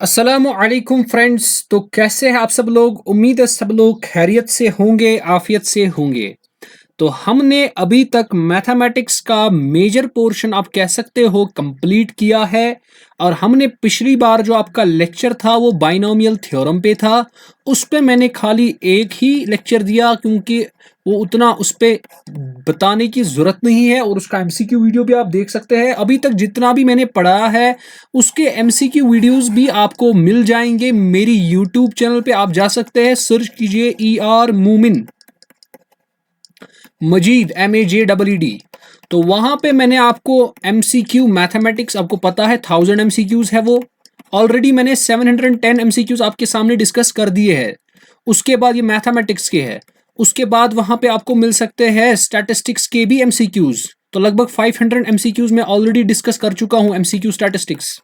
अस्सलामु अलैकुम फ्रेंड्स। तो कैसे हैं आप सब लोग? उम्मीद है सब लोग खैरियत से होंगे, आफियत से होंगे। तो हमने अभी तक मैथमेटिक्स का मेजर पोर्शन आप कह सकते हो कंप्लीट किया है। और हमने पिछली बार जो आपका लेक्चर था वो बाइनोमियल थ्योरम पे था। उस पे मैंने खाली एक ही लेक्चर दिया क्योंकि वो उतना उस पे बताने की ज़रूरत नहीं है, और उसका एमसीक्यू वीडियो भी आप देख सकते हैं। अभी तक जितना भी मैंने पढ़ाया है उसके एमसीक्यू वीडियोस भी आपको मिल जाएंगे मेरी यूट्यूब चैनल पे। आप जा सकते हैं, सर्च कीजिए ER मूमिन मजीद MAJEED। तो वहां पे मैंने आपको एमसीक्यू मैथमेटिक्स, आपको पता है 1000 एमसीक्यूज है वो। ऑलरेडी मैंने 710 एमसीक्यूज आपके सामने डिस्कस कर दिए हैं। उसके बाद ये मैथमेटिक्स के है। उसके बाद वहां पे आपको मिल सकते हैं स्टैटिस्टिक्स के भी एमसीक्यूज। तो लगभग 500 एमसीक्यूज मैं ऑलरेडी डिस्कस कर चुका हूं एमसीक्यू स्टैटिस्टिक्स।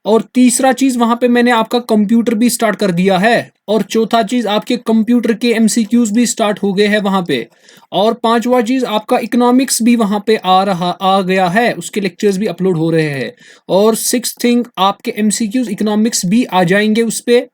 और तीसरा चीज वहां पे मैंने आपका कंप्यूटर भी स्टार्ट कर दिया है। और चौथा चीज आपके कंप्यूटर के एमसीक्यूज भी स्टार्ट हो गए हैं वहां पे। और पांचवा चीज आपका इकोनॉमिक्स भी वहां पे आ गया है, उसके लेक्चर्स भी अपलोड हो रहे हैं। और सिक्स थिंग आपके एमसीक्यूज इकोनॉमिक्स भी आ जाएंगे उस पे।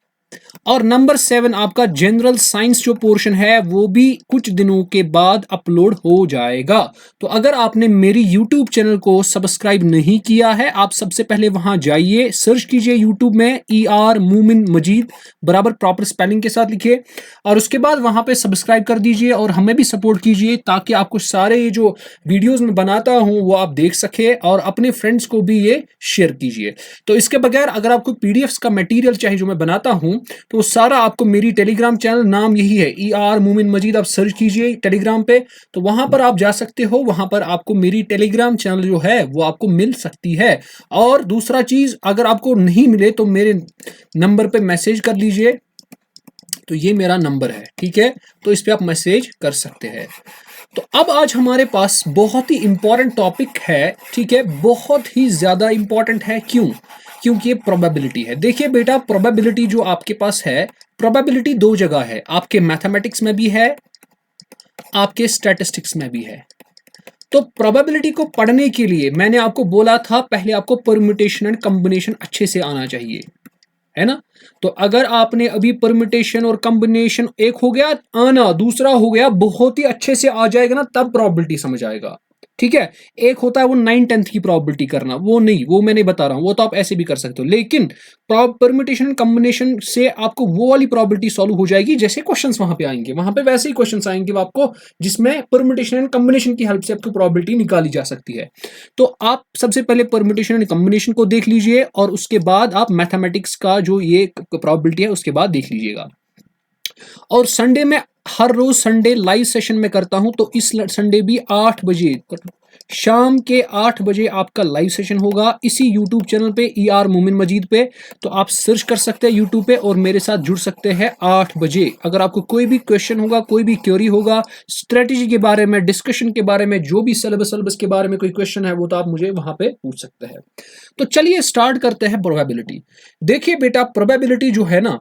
और नंबर 7 आपका जनरल साइंस जो पोर्शन है वो भी कुछ दिनों के बाद अपलोड हो जाएगा। तो अगर आपने मेरी यूट्यूब चैनल को सब्सक्राइब नहीं किया है, आप सबसे पहले वहां जाइए, सर्च कीजिए यूट्यूब में ER मूमिन मजीद बराबर प्रॉपर स्पेलिंग के साथ लिखिए। और उसके बाद वहां पे सब्सक्राइब कर दीजिए और हमें भी सपोर्ट कीजिए ताकि आपको सारे ये जो वीडियोस मैं बनाता हूं वो आप देख सके, और अपने फ्रेंड्स को भी ये शेयर कीजिए। तो इसके बगैर अगर आपको पीडीएफ्स का मटेरियल चाहिए जो मैं बनाता हूं, तो सारा आपको मेरी टेलीग्राम चैनल, नाम यही है ER मूमिन मजीद, आप सर्च कीजिए टेलीग्राम पे। तो वहां पर आप जा सकते हो, वहां पर आपको मेरी टेलीग्राम चैनल जो है वो आपको मिल सकती है। और दूसरा चीज, अगर आपको नहीं मिले तो मेरे नंबर पे मैसेज कर लीजिए। तो ये मेरा नंबर है, ठीक है? तो इस पे आप मैसेज कर सकते हैं। तो अब आज हमारे पास बहुत ही इंपॉर्टेंट टॉपिक है, ठीक है? बहुत ही ज्यादा इंपॉर्टेंट है। क्यों? क्योंकि ये प्रोबेबिलिटी है। देखिए बेटा, प्रोबेबिलिटी जो आपके पास है, प्रोबेबिलिटी दो जगह है, आपके मैथमेटिक्स में भी है, आपके स्टैटिस्टिक्स में भी है। तो प्रोबेबिलिटी को पढ़ने के लिए मैंने आपको बोला था पहले आपको परम्यूटेशन एंड कॉम्बिनेशन अच्छे से आना चाहिए, है ना? तो अगर आपने अभी परम्यूटेशन और कॉम्बिनेशन एक हो गया आना, दूसरा हो गया बहुत ही अच्छे से आ जाएगा ना, तब प्रोबेबिलिटी समझ आएगा, ठीक है? एक होता है वो 9/10 की प्रोबेबिलिटी करना, वो नहीं, वो मैं नहीं बता रहा हूं, वो तो आप ऐसे भी कर सकते हो। लेकिन परम्यूटेशन कॉम्बिनेशन से आपको वो वाली प्रोबेबिलिटी सॉल्व हो जाएगी जैसे क्वेश्चंस वहां पे आएंगे, वहां पे वैसे ही क्वेश्चंस आएंगे वो आपको, जिसमें परम्यूटेशन एंड कॉम्बिनेशन की हेल्प से आपको प्रोबेबिलिटी निकाली जा सकती है। तो आप सबसे पहले परम्यूटेशन एंड कॉम्बिनेशन को देख लीजिए, और उसके बाद आप मैथमेटिक्स का जो ये प्रोबेबिलिटी है उसके बाद देख लीजिएगा। और संडे में, हर रोज संडे लाइव सेशन में करता हूं, तो इस संडे भी 8 बजे, शाम के 8 बजे आपका लाइव सेशन होगा इसी यूट्यूब चैनल पे ER मोमिन मजीद पे। तो आप सर्च कर सकते हैं यूट्यूब पे और मेरे साथ जुड़ सकते हैं 8 बजे। अगर आपको कोई भी क्वेश्चन होगा, कोई भी क्वेरी होगा, स्ट्रेटेजी के बारे में, डिस्कशन के बारे में, जो भी सिलेबस के बारे में कोई क्वेश्चन है, वो तो आप मुझे वहां पे पूछ सकते हैं। तो चलिए स्टार्ट करते हैं प्रोबेबिलिटी। देखिए बेटा, प्रोबेबिलिटी जो है ना,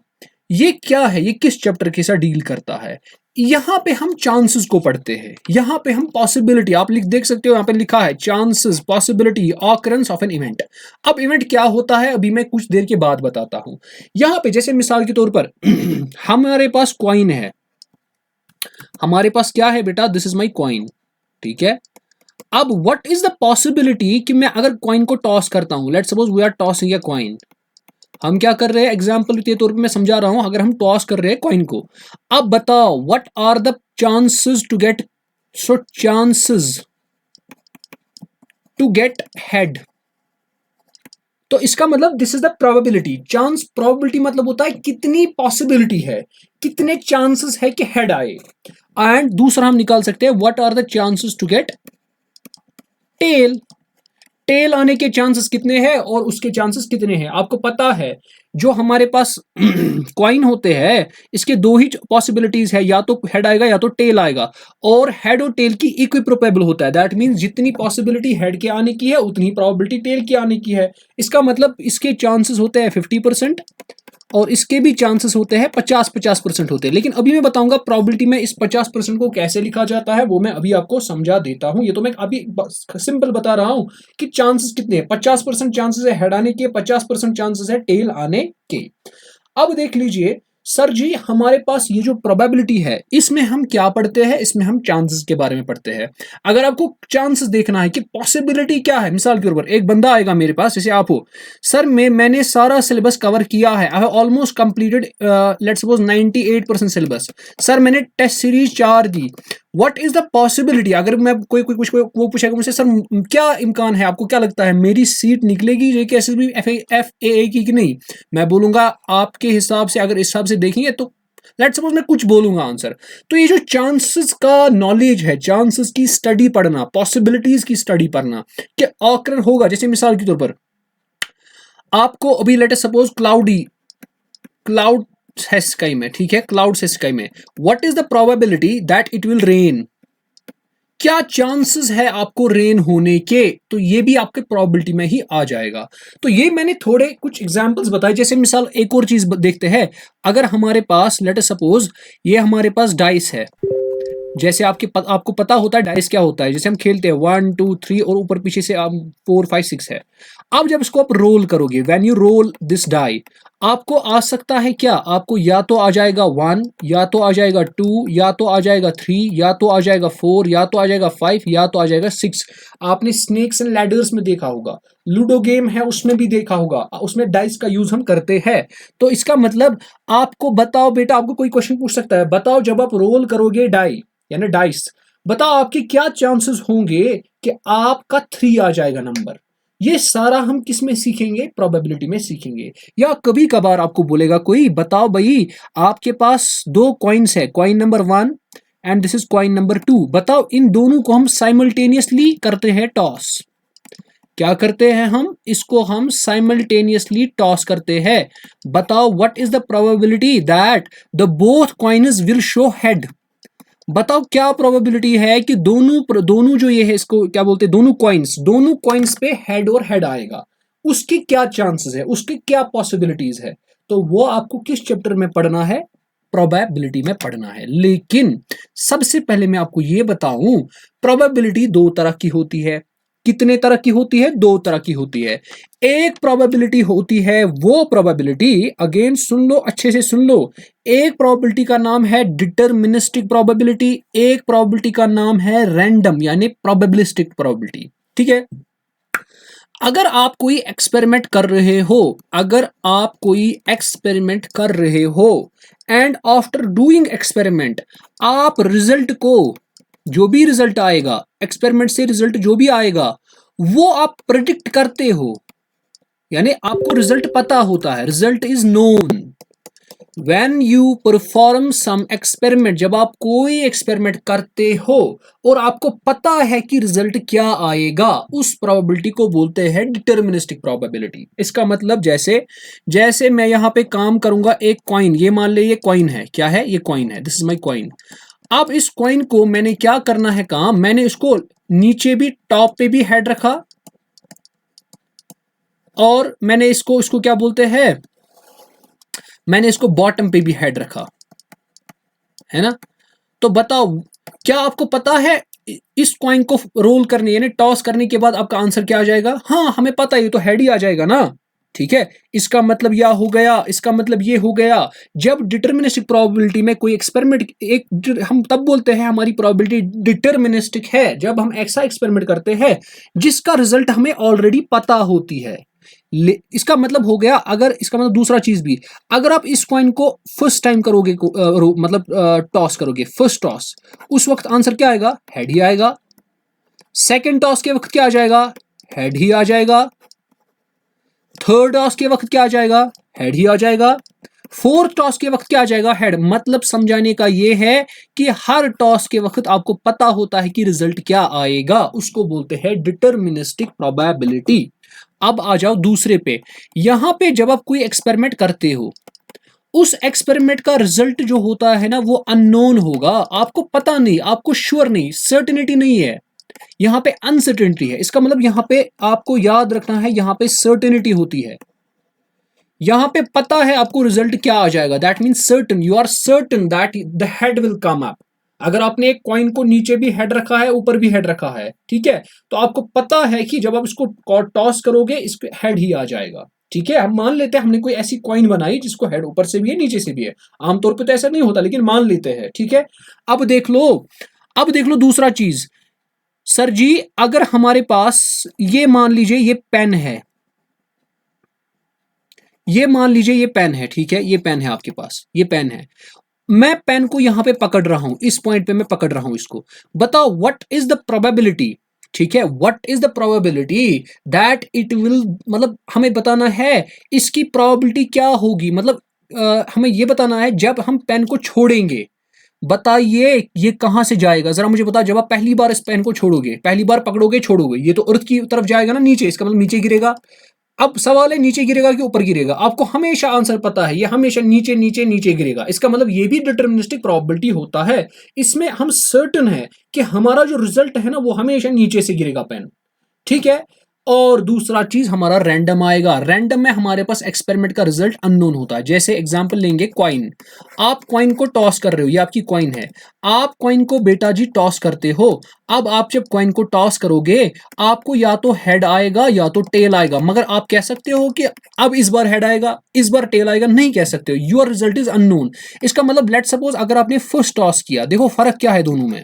ये क्या है, ये किस चैप्टर के साथ डील करता है? यहां पे हम चांसेस को पढ़ते हैं, यहां पे हम पॉसिबिलिटी, आप लिख देख सकते हो यहां पे लिखा है chances, possibility, occurrence of an event. अब इवेंट क्या होता है अभी मैं कुछ देर के बाद बताता हूं। यहां पे जैसे मिसाल के तौर पर हमारे पास कॉइन है, हमारे पास क्या है बेटा, दिस इज माई कॉइन, ठीक है? अब व्हाट इज द पॉसिबिलिटी कि मैं अगर कॉइन को टॉस करता हूं, let's suppose we are tossing a coin. हम क्या कर रहे हैं, एग्जाम्पल के तौर पे मैं समझा रहा हूं, अगर हम टॉस कर रहे हैं कॉइन को। अब बताओ what are the chances to get, so chances to get head. तो इसका मतलब this is the probability. Chance, probability मतलब होता है कितनी पॉसिबिलिटी है, कितने चांसेस है कि हेड आए। एंड दूसरा हम निकाल सकते हैं what are the chances to get tail. Tail आने के चांसेस कितने हैं और उसके चांसेस कितने हैं, आपको पता है। जो हमारे पास कॉइन होते हैं, इसके दो ही पॉसिबिलिटीज है, या तो हेड आएगा या तो टेल आएगा। और हेड और टेल की इक्विप्रोबेबल होता है, दैट मींस जितनी पॉसिबिलिटी हेड के आने की है उतनी प्रोबेबिलिटी टेल के आने की है। इसका मतलब इसके चांसेस होते हैं 50% और इसके भी चांसेस होते हैं 50-50% होते हैं। लेकिन अभी मैं बताऊंगा प्रोबेबिलिटी में इस 50% को कैसे लिखा जाता है, वो मैं अभी आपको समझा देता हूं। ये तो मैं अभी सिंपल बता रहा हूं कि चांसेस कितने हैं। 50% चांसेस है हेड आने के, 50% चांसेस है टेल आने के। अब देख लीजिए सर जी, हमारे पास ये जो प्रोबेबिलिटी है इसमें हम क्या पढ़ते हैं, इसमें हम चांसेस के बारे में पढ़ते हैं। अगर आपको चांसेस देखना है कि पॉसिबिलिटी क्या है, मिसाल के ऊपर एक बंदा आएगा मेरे पास, जैसे आप हो सर, मैंने सारा सिलेबस कवर किया है, I have almost completed let's suppose 98% syllabus. Sir मैंने टेस्ट सीरीज 4 दी, व्हाट इज द पॉसिबिलिटी, अगर मैं कोई कोई कुछ वो पूछेगा मुझसे सर क्या इम्कान है, आपको क्या लगता है मेरी सीट निकलेगी JKSSB FAA की कि नहीं, मैं बोलूंगा आपके हिसाब से, अगर इस हिसाब से देखेंगे तो लेट्स सपोज मैं कुछ बोलूंगा आंसर। तो ये जो चांसेस का नॉलेज है, चांसेस की स्टडी पढ़ना, पॉसिबिलिटीज की स्टडी पढ़ना कि ऑकर होगा, जैसे मिसाल के तौर पर आपको अभी लेट अस सपोज क्लाउड है स्काई में, ठीक है, क्लाउड से स्काई में, what is the probability that it will rain, क्या चांसेस है आपको रेन होने के, तो ये भी आपके प्रोबेबिलिटी में ही आ जाएगा। तो ये मैंने थोड़े कुछ एग्जांपल्स बताए। जैसे मिसाल एक और चीज देखते हैं, अगर हमारे पास लेट अस सपोज ये हमारे पास डाइस है, जैसे आपको पता होता है डाइस क्या होता है, जैसे हम खेलते हैं 1 2 3 और ऊपर पीछे से 4 5 6 है। अब जब इसको आप रोल करोगे, when you roll this die, आपको आ सकता है क्या, आपको या तो आ जाएगा 1, या तो आ जाएगा 2, या तो आ जाएगा 3, या तो आ जाएगा 4, या तो आ जाएगा 5, या तो आ जाएगा 6। आपने स्नेक्स एंड लैडर्स में देखा होगा, लूडो गेम है उसमें भी देखा होगा, उसमें डाइस का यूज हम करते हैं। तो इसका मतलब आपको बताओ बेटा, आपको कोई क्वेश्चन पूछ सकता है, बताओ जब आप रोल करोगे डाई यानी डाइस, बताओ आपके क्या चांसेस होंगे कि आपका 3 आ जाएगा नंबर। ये सारा हम किस में सीखेंगे, प्रोबेबिलिटी में सीखेंगे। या कभी कभार आपको बोलेगा कोई, बताओ भाई आपके पास 2 कॉइन्स है, coin number 1 and this is coin number 2, बताओ इन दोनों को हम साइमल्टेनियसली करते हैं टॉस। क्या करते हैं हम, इसको हम साइमल्टेनियसली टॉस करते हैं। बताओ what is the probability that the both coins will show head, बताओ क्या प्रोबेबिलिटी है कि दोनों जो ये है, इसको क्या बोलते हैं, दोनों कॉइन्स पे हेड और हेड आएगा, उसकी क्या चांसेस है, उसकी क्या पॉसिबिलिटीज है। तो वो आपको किस चैप्टर में पढ़ना है, प्रोबेबिलिटी में पढ़ना है। लेकिन सबसे पहले मैं आपको ये बताऊं, प्रोबेबिलिटी 2 तरह की होती है। कितने तरह की होती है, 2 तरह की होती है। एक प्रोबेबिलिटी होती है वो प्रोबेबिलिटी, अगेन सुन लो, अच्छे से सुन लो, एक प्रोबेबिलिटी का नाम है डिटरमिनिस्टिक प्रोबेबिलिटी, एक प्रोबेबिलिटी का नाम है रैंडम यानी प्रोबेबिलिस्टिक प्रोबेबिलिटी। ठीक है, अगर आप कोई एक्सपेरिमेंट कर रहे हो, अगर आप कोई एक्सपेरिमेंट कर रहे हो एंड आफ्टर डूइंग एक्सपेरिमेंट आप रिजल्ट को, जो भी रिजल्ट आएगा एक्सपेरिमेंट से, रिजल्ट जो भी आएगा वो आप प्रेडिक्ट करते हो, यानी आपको रिजल्ट पता होता है, result is known. When you perform some experiment, जब आप कोई एक्सपेरिमेंट करते हो और आपको पता है कि रिजल्ट क्या आएगा, उस प्रोबेबिलिटी को बोलते हैं डिटर्मिनिस्टिक प्रोबेबिलिटी। इसका मतलब जैसे मैं यहाँ पे काम करूंगा, एक कॉइन, ये मान ले ये कॉइन है, क्या है ये कॉइन है, दिस इज माई कॉइन। अब इस कॉइन को मैंने क्या करना है काम, मैंने इसको नीचे भी, टॉप पे भी हेड रखा और मैंने इसको क्या बोलते हैं, मैंने इसको बॉटम पे भी हेड रखा है ना। तो बताओ क्या आपको पता है इस कॉइन को रोल करने यानी टॉस करने के बाद आपका आंसर क्या आ जाएगा, हाँ हमें पता है ये तो हेड ही आ जाएगा ना। ठीक है, इसका मतलब यह हो गया, इसका मतलब ये हो गया। जब डिटर्मिनिस्टिक प्रोबेबिलिटी में कोई एक्सपेरिमेंट, एक हम तब बोलते हैं हमारी प्रोबेबिलिटी डिटर्मिनिस्टिक है जब हम ऐसा एक्सपेरिमेंट करते हैं जिसका रिजल्ट हमें ऑलरेडी पता होती है। इसका मतलब हो गया, अगर इसका मतलब दूसरा चीज भी, अगर आप इस कॉइन को फर्स्ट टाइम करोगे मतलब टॉस करोगे, फर्स्ट टॉस, उस वक्त आंसर क्या आएगा, हेड ही आएगा। सेकंड टॉस के वक्त क्या आ जाएगा, हेड ही आ जाएगा। थर्ड टॉस के वक्त क्या आ जाएगा, हेड ही आ जाएगा। फोर्थ टॉस के वक्त क्या आ जाएगा, हेड। मतलब समझाने का यह है कि हर टॉस के वक्त आपको पता होता है कि रिजल्ट क्या आएगा, उसको बोलते हैं डिटर्मिनिस्टिक प्रोबेबिलिटी। अब आ जाओ दूसरे पे, यहां पे जब आप कोई एक्सपेरिमेंट करते हो, उस एक्सपेरिमेंट का रिजल्ट जो होता है ना वो अननोन होगा, आपको पता नहीं, आपको श्योर नहीं, सर्टेनिटी नहीं है, यहां पे अनसर्टेनिटी है। इसका मतलब यहां पे आपको याद रखना है, यहां पे सर्टेनिटी होती है, यहां पे पता है आपको रिजल्ट क्या आ जाएगा, that mean certain, you are certain that the head will come up. अगर आपने एक कॉइन को नीचे भी हेड रखा है, ऊपर भी हेड रखा है, ठीक है, तो आपको पता है कि जब आप इसको टॉस करोगे इसको हेड ही आ जाएगा। ठीक है, हम मान लेते हैं हमने कोई ऐसी कॉइन बनाई जिसको हेड ऊपर से भी है नीचे से भी है, आमतौर पे तो ऐसा नहीं होता लेकिन मान लेते हैं। ठीक है, अब देख लो, अब देख लो दूसरा चीज। सर जी अगर हमारे पास ये मान लीजिए ये पेन है, ये मान लीजिए ये पेन है, ठीक है, ये पेन है आपके पास, ये पेन है, मैं पेन को यहां पे पकड़ रहा हूं, इस पॉइंट पे मैं पकड़ रहा हूं इसको, बताओ व्हाट इज द प्रोबेबिलिटी, ठीक है, what is the probability that it will, मतलब हमें बताना है इसकी प्रोबेबिलिटी क्या होगी, मतलब हमें ये बताना है जब हम पेन को छोड़ेंगे, बताइए ये कहां से जाएगा, जरा मुझे बताओ। जब आप पहली बार इस पेन को छोड़ोगे, पहली बार पकड़ोगे छोड़ोगे, ये तो अर्थ की तरफ जाएगा ना नीचे, इसका मतलब नीचे गिरेगा। अब सवाल है नीचे गिरेगा कि ऊपर गिरेगा, आपको हमेशा आंसर पता है, ये हमेशा नीचे नीचे नीचे गिरेगा, इसका मतलब ये भी डिटर्मिनिस्टिक प्रोबेबिलिटी होता है। इसमें हम सर्टन है कि हमारा जो रिजल्ट है ना वो हमेशा नीचे से गिरेगा पेन। ठीक है, और दूसरा चीज हमारा रैंडम आएगा, रैंडम में हमारे पास एक्सपेरिमेंट का रिजल्ट अननोन होता है। जैसे एग्जांपल लेंगे कॉइन, आप कॉइन को टॉस कर रहे हो, ये आपकी कॉइन है, आप कॉइन को बेटा जी टॉस करते हो। अब आप जब कॉइन को टॉस करोगे आपको या तो हेड आएगा या तो टेल आएगा, मगर आप कह सकते हो कि अब इस बार हेड आएगा इस बार टेल आएगा, नहीं कह सकते हो, योर रिजल्ट इज अननोन। इसका मतलब लेट सपोज अगर आपने फर्स्ट टॉस किया, देखो फर्क क्या है दोनों में,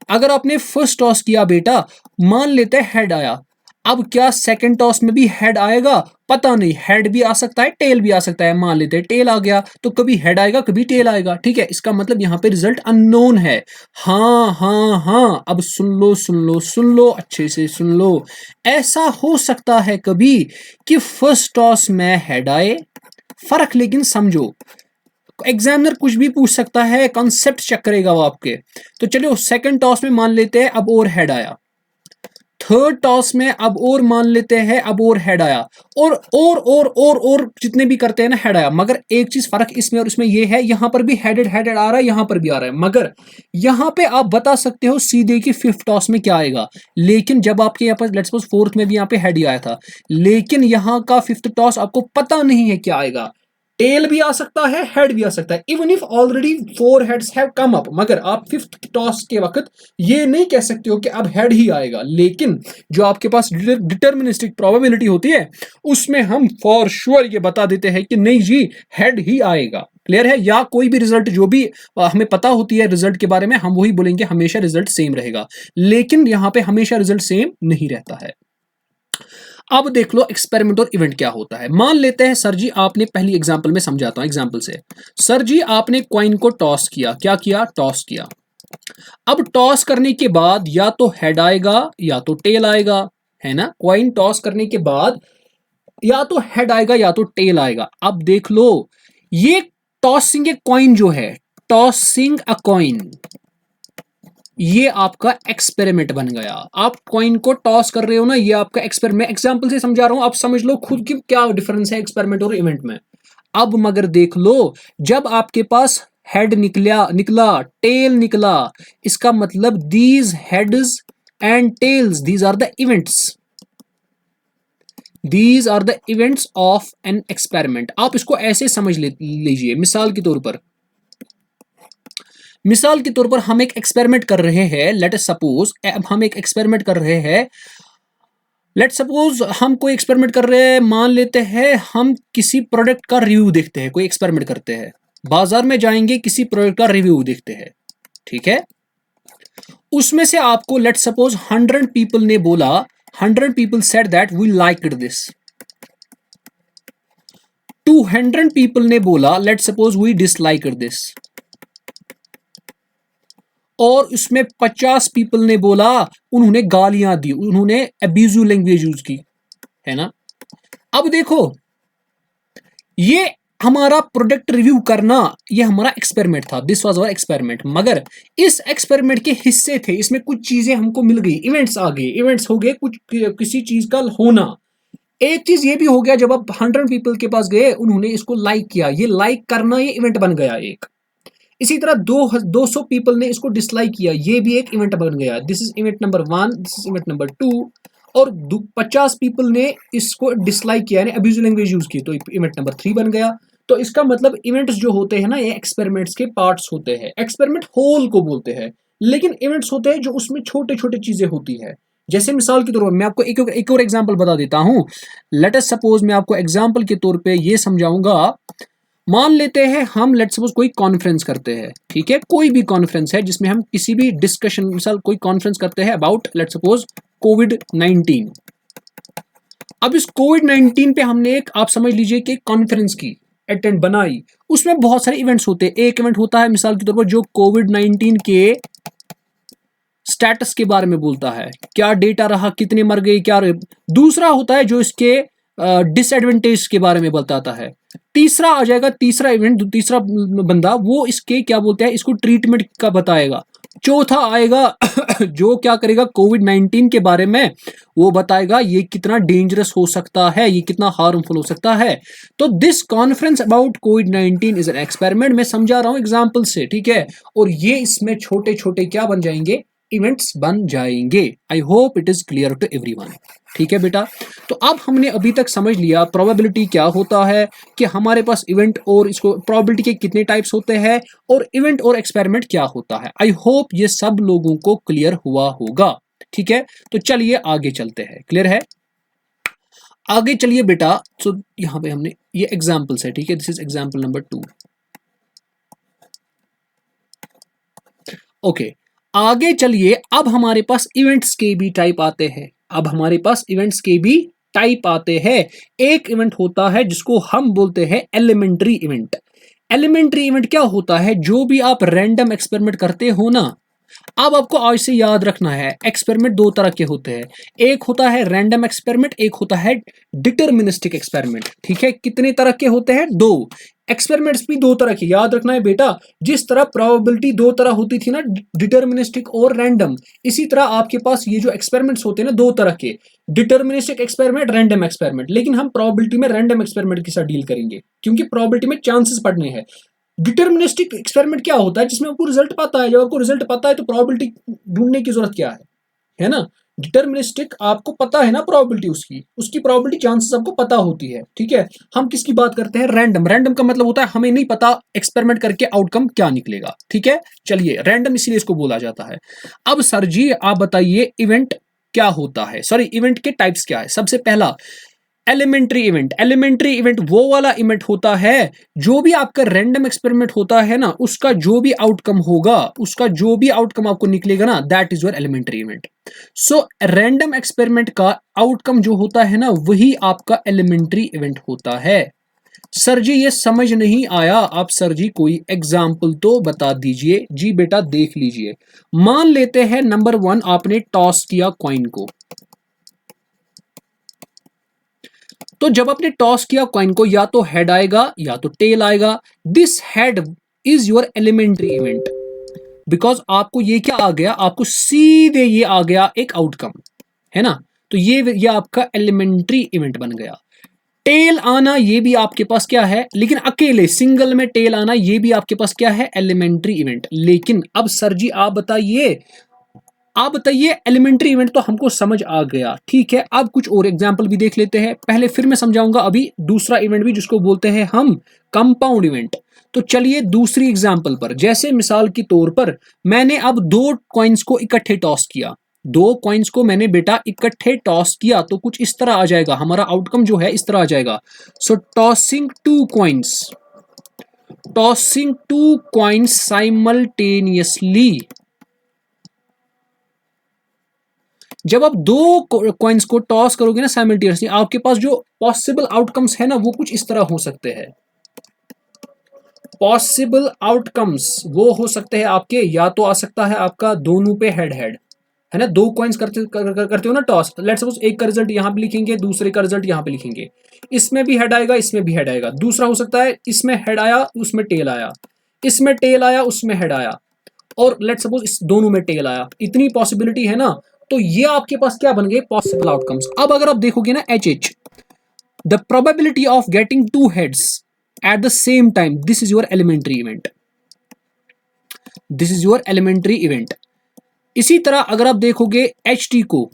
अगर आपने फर्स्ट टॉस किया बेटा, मान लेते हैं हेड आया, अब क्या सेकंड टॉस में भी हेड आएगा, पता नहीं, हेड भी आ सकता है टेल भी आ सकता है, मान लेते हैं टेल आ गया तो कभी हेड आएगा कभी टेल आएगा। ठीक है, इसका मतलब यहां पे रिजल्ट अननोन है। हाँ हाँ हाँ, अब सुन लो सुन लो सुन लो अच्छे से सुन लो, ऐसा हो सकता है कभी कि फर्स्ट टॉस में हेड आए, फर्क लेकिन समझो, एग्जामिनर कुछ भी पूछ सकता है, कॉन्सेप्ट चेक करेगा वो आपके। तो चलो सेकंड टॉस में मान लेते हैं अब और हेड आया, थर्ड टॉस में अब और मान लेते हैं अब और हेड आया, और जितने भी करते हैं ना हेड आया, मगर एक चीज फर्क इसमें और इसमें ये है, यहां पर भी हेडेड हेडेड आ रहा है, यहां पर भी आ रहा है, मगर यहां पे आप बता सकते हो सीधे कि फिफ्थ टॉस में क्या आएगा। लेकिन जब आपके यहाँ पर लेट्स सपोज फोर्थ में भी यहाँ पे हेड ही आया था, लेकिन यहाँ का फिफ्थ टॉस आपको पता नहीं है क्या आएगा, टेल भी आ सकता है हेड भी आ सकता है, even if already four heads have come up, मगर आप फिफ्थ टॉस के वक्त ये नहीं कह सकते हो कि अब हेड ही आएगा। लेकिन जो आपके पास डिटर्मिनिस्टिक प्रोबेबिलिटी होती है उसमें हम फॉर श्योर ये बता देते हैं कि नहीं जी हेड ही आएगा। क्लियर है, या कोई भी रिजल्ट जो भी हमें पता होती है रिजल्ट के बारे में हम वही बोलेंगे हमेशा रिजल्ट सेम रहेगा, लेकिन यहां पे हमेशा रिजल्ट सेम नहीं रहता है। अब देख लो एक्सपेरिमेंट और इवेंट क्या होता है। मान लेते हैं सर जी आपने, पहली एग्जांपल में समझाता हूं एग्जांपल से, सर जी आपने कॉइन को टॉस किया, क्या किया, टॉस किया। अब टॉस करने के बाद या तो हेड आएगा या तो टेल आएगा, है ना, कॉइन टॉस करने के बाद या तो हेड आएगा या तो टेल आएगा। अब देख लो ये टॉसिंग ए कॉइन जो है, टॉसिंग अ कॉइन, ये आपका एक्सपेरिमेंट बन गया। आप कॉइन को टॉस कर रहे हो ना, ये आपका एक्सपेरिमेंट, एग्जांपल से समझा रहा हूं, आप समझ लो खुद की क्या डिफरेंस है एक्सपेरिमेंट और इवेंट में। अब मगर देख लो जब आपके पास हेड निकला निकला टेल निकला, इसका मतलब these heads and tails these are the events, these are the events of an experiment. आप इसको ऐसे समझ लीजिए, मिसाल के तौर पर, मिसाल के तौर पर हम एक एक्सपेरिमेंट कर रहे हैं, लेट अस सपोज हम एक एक्सपेरिमेंट कर रहे हैं, लेट सपोज हम कोई एक्सपेरिमेंट कर रहे हैं, मान लेते हैं हम किसी प्रोडक्ट का रिव्यू देखते हैं, कोई एक्सपेरिमेंट करते हैं, बाजार में जाएंगे किसी प्रोडक्ट का रिव्यू देखते हैं, ठीक है, उसमें से आपको लेट सपोज 100 पीपल ने बोला, 100 people said that we liked this, 200 people ने बोला let suppose we disliked this, और उसमें 50 पीपल ने बोला, उन्होंने गालियां दी, उन्होंने अब्यूजिव लैंग्वेज यूज की, है ना। अब देखो ये हमारा प्रोडक्ट रिव्यू करना, ये हमारा एक्सपेरिमेंट था, दिस वाज आवर एक्सपेरिमेंट, मगर इस एक्सपेरिमेंट के हिस्से थे, इसमें कुछ चीजें हमको मिल गई, इवेंट्स आ गए, इवेंट्स हो गए, कुछ किसी चीज का होना। एक चीज ये भी हो गया, जब आप 100 पीपल के पास गए उन्होंने इसको लाइक किया, ये लाइक करना ये इवेंट बन गया एक। इसी तरह 200 पीपल ने इसको डिसलाइक किया, ये भी एक इवेंट बन गया, this is event number 1, this is event number 2, और 50 पीपल ने इसको डिसलाइक किया, यानी अब्यूजिव लैंग्वेज यूज की, तो इवेंट नंबर 3 बन गया। तो इसका मतलब इवेंट्स जो होते हैं ना, ये एक्सपेरिमेंट्स के पार्ट्स होते हैं। एक्सपेरिमेंट होल को बोलते हैं, लेकिन इवेंट्स होते हैं जो उसमें छोटे छोटे चीजें होती है। जैसे मिसाल के तौर पर मैं आपको एक और एग्जांपल बता देता हूं। लेट अस सपोज मैं आपको एग्जांपल के तौर पे ये समझाऊंगा। मान लेते हैं हम लेट सपोज कोई कॉन्फ्रेंस करते हैं, ठीक है, कोई भी कॉन्फ्रेंस है जिसमें हम किसी भी डिस्कशन, मिसाल कोई कॉन्फ्रेंस करते हैं अबाउट लेट सपोज कोविड-19। अब इस कोविड-19 पे हमने एक, आप समझ लीजिए कि कॉन्फ्रेंस की अटेंड बनाई। उसमें बहुत सारे इवेंट्स होते हैं। एक इवेंट होता है मिसाल के तौर पर जो कोविड-19 के स्टेटस के बारे में बोलता है, क्या डेटा रहा, कितने मर गए, क्या रहे। दूसरा होता है जो इसके डिसएडवांटेज के बारे में बताता है। तीसरा आ जाएगा, तीसरा इवेंट, तीसरा बंदा वो इसके क्या बोलते हैं, इसको ट्रीटमेंट का बताएगा। चौथा आएगा जो क्या करेगा, कोविड-19 के बारे में वो बताएगा ये कितना डेंजरस हो सकता है, ये कितना हार्मफुल हो सकता है। तो this conference about covid is an experiment. मैं समझा रहा हूं एग्जाम्पल से, ठीक है, और ये इसमें छोटे छोटे क्या बन जाएंगे, इवेंट्स बन जाएंगे। I hope it is clear to everyone. ठीक है बेटा, तो अब हमने अभी तक समझ लिया प्रोबेबिलिटी क्या होता है, कि हमारे पास इवेंट और इसको प्रोबेबिलिटी के कितने टाइप्स होते हैं, और इवेंट और एक्सपेरिमेंट क्या होता है। आई होप ये सब लोगों को क्लियर हुआ होगा। ठीक है, तो चलिए आगे चलते हैं। क्लियर है, आगे चलिए बेटा। तो यहां पे हमने ये एग्जाम्पल्स है, ठीक है, this is example number 2। Okay, आगे चलिए। अब हमारे पास इवेंट्स के भी टाइप आते हैं। अब हमारे पास इवेंट्स के भी टाइप आते हैं। एक इवेंट होता है जिसको हम बोलते हैं एलिमेंट्री इवेंट। एलिमेंट्री इवेंट क्या होता है, जो भी आप रैंडम एक्सपेरिमेंट करते हो ना। अब आपको आज से याद रखना है, एक्सपेरिमेंट दो तरह के होते हैं। एक होता है रैंडम एक्सपेरिमेंट, एक होता है डिटरमिनिस्टिक एक्सपेरिमेंट। ठीक है, कितने तरह के होते हैं, दो। एक्सपेरिमेंट्स भी दो तरह के, याद रखना है बेटा। जिस तरह प्रोबेबिलिटी दो तरह होती थी ना, डिटरमिनिस्टिक और रैंडम, इसी तरह आपके पास ये जो एक्सपेरिमेंट्स होते हैं ना, दो तरह के, डिटरमिनिस्टिक एक्सपेरिमेंट, रैंडम एक्सपेरिमेंट। लेकिन हम प्रोबेबिलिटी में रैंडम एक्सपेरिमेंट के साथ डील करेंगे, क्योंकि प्रोबेबिलिटी में चांसेस पढ़ने हैं। डिटर्मिनिस्टिक एक्सपेरिमेंट क्या होता है, जिसमें आपको रिजल्ट पता है। जब आपको रिजल्ट पता है तो प्रोबेबिलिटी ढूंढने की जरूरत क्या है ना। डिटर्मिनिस्टिक आपको पता है ना प्रोबेबिलिटी, उसकी प्रोबेबिलिटी चांसेस आपको पता होती है। ठीक है, हम किसकी बात करते हैं, रैंडम। रैंडम का मतलब होता है हमें नहीं पता एक्सपेरिमेंट करके आउटकम क्या निकलेगा। ठीक है, चलिए रैंडम इसीलिए इसको बोला जाता है। अब सर जी आप बताइए इवेंट क्या होता है, सॉरी इवेंट के टाइप्स क्या है। सबसे पहला एलिमेंट्री इवेंट। एलिमेंट्री इवेंट वो वाला इवेंट होता है जो भी आपका रैंडम एक्सपेरिमेंट होता है ना, उसका जो भी आउटकम होगा, उसका जो भी आउटकम आपको निकलेगा ना, that is your elementary event. So random experiment का आउटकम जो होता है ना, वही आपका एलिमेंट्री इवेंट होता है। सर जी ये समझ नहीं आया, आप सर जी कोई एग्जाम्पल तो बता दीजिए। जी बेटा देख लीजिए, मान लेते हैं नंबर 1 आपने टॉस किया कॉइन को। तो जब आपने टॉस किया कॉइन को, या तो हेड आएगा या तो टेल आएगा। This head is your elementary event, because आपको ये क्या आ गया, आपको सीधे ये आ गया एक आउटकम, है ना। तो ये आपका एलिमेंट्री इवेंट बन गया। टेल आना ये भी आपके पास क्या है, लेकिन अकेले सिंगल में टेल आना ये भी आपके पास क्या है, एलिमेंट्री इवेंट। लेकिन अब सर जी आप बताइए, एलिमेंट्री इवेंट तो हमको समझ आ गया, ठीक है। अब कुछ और एग्जांपल भी देख लेते हैं। पहले फिर मैं समझाऊंगा अभी दूसरा इवेंट भी, जिसको बोलते हैं हम कंपाउंड इवेंट। तो चलिए दूसरी एग्जांपल पर, जैसे मिसाल के तौर पर मैंने अब दो कॉइन्स को इकट्ठे टॉस किया। दो कॉइन्स को मैंने बेटा इकट्ठे टॉस किया, तो कुछ इस तरह आ जाएगा, हमारा आउटकम जो है इस तरह आ जाएगा। सो टॉसिंग टू कॉइन्स साइमल्टेनियसली। जब आप दो कॉइन्स को टॉस करोगे ना साइमल्टेनियसली, आपके पास जो पॉसिबल आउटकम्स है ना, वो कुछ इस तरह हो सकते हैं। पॉसिबल आउटकम्स वो हो सकते हैं आपके, या तो आ सकता है आपका दोनों पे हेड हेड, है ना। दो कॉइन्स करते हो ना टॉस, लेट्स सपोज एक का रिजल्ट यहां पे लिखेंगे, दूसरे का रिजल्ट यहां पे लिखेंगे। इसमें भी हेड आएगा, इसमें भी हेड आएगा। दूसरा हो सकता है इसमें हेड आया, उसमें टेल आया, इसमें टेल आया, उसमें हेड आया, और लेट्स सपोज इस दोनों में टेल आया। इतनी पॉसिबिलिटी है ना, तो ये आपके पास क्या बन गए, पॉसिबल आउटकम्स। अब अगर आप देखोगे ना HH, the probability of getting two heads at the same time, this is your elementary event. This is your elementary event. इसी तरह अगर आप देखोगे HT को,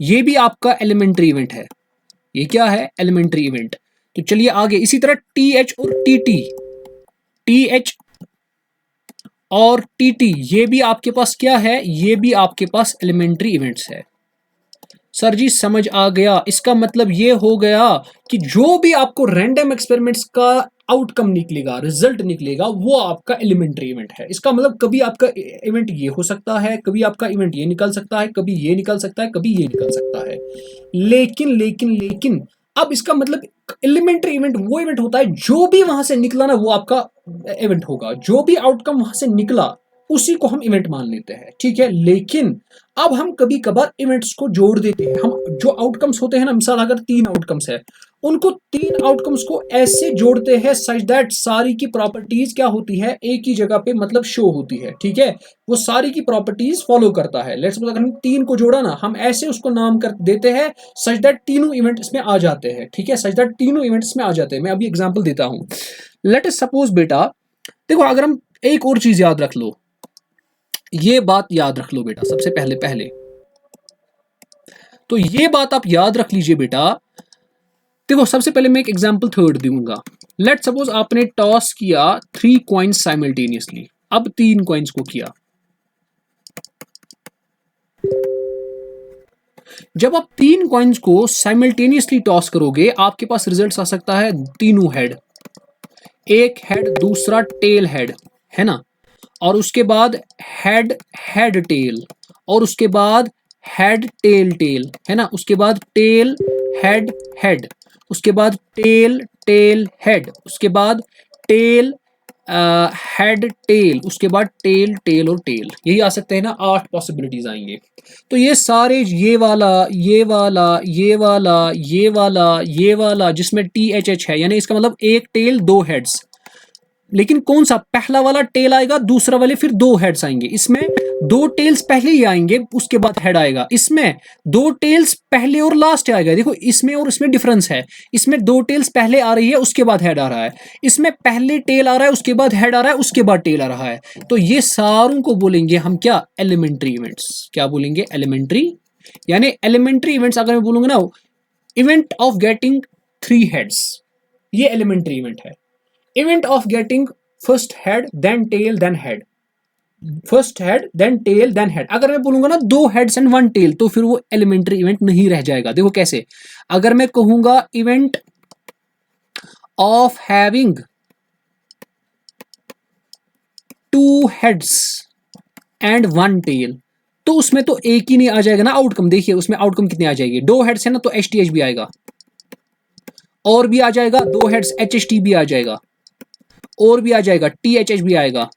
ये भी आपका एलिमेंट्री इवेंट है। ये क्या है? Elementary event. तो चलिए आगे, इसी तरह टी एच और टी टी, टी एच और टी टी, ये भी आपके पास क्या है? ये भी आपके पास एलिमेंट्री इवेंट्स है। सर जी समझ आ गया, इसका मतलब ये हो गया कि जो भी आपको रैंडम एक्सपेरिमेंट्स का आउटकम निकलेगा, रिजल्ट निकलेगा, वो आपका एलिमेंट्री इवेंट है। इसका मतलब कभी आपका इवेंट ये हो सकता है, कभी आपका इवेंट ये निकल सकता है, कभी ये निकल सकता है, कभी ये निकल सकता है। लेकिन लेकिन लेकिन अब इसका मतलब एलिमेंट्री इवेंट वो इवेंट होता है जो भी वहां से निकला ना वो आपका इवेंट होगा। जो भी आउटकम वहां से निकला उसी को हम इवेंट मान लेते हैं, ठीक है। लेकिन अब हम कभी कभार इवेंट्स को जोड़ देते हैं। हम जो आउटकम्स होते हैं ना, मिसाल अगर 3 आउटकम्स है, उनको 3 आउटकम्स को ऐसे जोड़ते हैं सच दैट सारी की प्रॉपर्टीज क्या होती है, एक ही जगह पे मतलब शो होती है, ठीक है। वो सारी की प्रॉपर्टीज फॉलो करता है। लेट्स सपोज अगर हम 3 को जोड़ा ना, हम ऐसे उसको नाम कर देते हैं सच दैट तीनों इवेंट इसमें आ जाते हैं, ठीक है। सच दैट तीनों इवेंट इसमें आ जाते हैं। मैं अभी एग्जाम्पल देता हूं। लेट अस सपोज बेटा, देखो अगर हम एक और चीज याद रख लो, ये बात याद रख लो बेटा, सबसे पहले पहले तो ये बात आप याद रख लीजिए बेटा। देखो सबसे पहले मैं एक एग्जांपल थर्ड दूंगा। लेट सपोज आपने टॉस किया 3 कॉइन्स साइमल्टेनियसली। अब 3 कॉइन्स को किया। जब आप 3 कॉइन्स को साइमल्टेनियसली टॉस करोगे, आपके पास रिजल्ट आ सकता है तीनों हेड, एक हेड, दूसरा टेल हेड, है ना। और उसके बाद हेड हेड टेल, और उसके बाद हेड टेल टेल, है ना। उसके बाद टेल हेड हेड, उसके बाद टेल टेल हेड, उसके बाद टेल हेड टेल, उसके बाद टेल टेल और टेल। यही आ सकते हैं ना, 8 पॉसिबिलिटीज आएंगे। तो ये सारे, ये वाला, ये वाला, ये वाला, ये वाला, ये वाला, जिसमें टी एच एच है, यानी इसका मतलब एक टेल 2 हेड्स। लेकिन कौन सा? पहला वाला टेल आएगा, दूसरा वाले फिर 2 हेड्स आएंगे। इसमें 2 टेल्स पहले ही आएंगे, उसके बाद हेड आएगा। इसमें 2 टेल्स पहले और लास्ट आएगा। देखो इसमें और इसमें डिफरेंस है। इसमें 2 टेल्स पहले आ रही है, उसके बाद हेड आ रहा है। इसमें पहले टेल आ रहा है, उसके बाद हेड आ रहा है, उसके बाद टेल आ रहा है। तो ये सारों को बोलेंगे हम क्या? Elementary events. क्या बोलेंगे? एलिमेंट्री। यानी एलिमेंट्री इवेंट्स अगर मैं बोलूंगा ना, इवेंट ऑफ गेटिंग 3 हेड्स, ये एलिमेंट्री इवेंट है। Event of getting first head then tail then head, first head then tail then head. अगर मैं बोलूंगा ना 2 हेड्स एंड 1 टेल, तो फिर वो एलिमेंट्री इवेंट नहीं रह जाएगा। देखो कैसे, अगर मैं कहूंगा event of having 2 heads and 1 tail, तो उसमें तो एक ही नहीं आ जाएगा ना आउटकम। देखिए उसमें आउटकम कितने आ जाएंगे, 2 हेड्स है ना, तो एच टी एच भी आएगा, और भी आ जाएगा 2 हेड्स, एच एच टी भी आ जाएगा, और भी आ जाएगा, टी एच एच भी आएगा।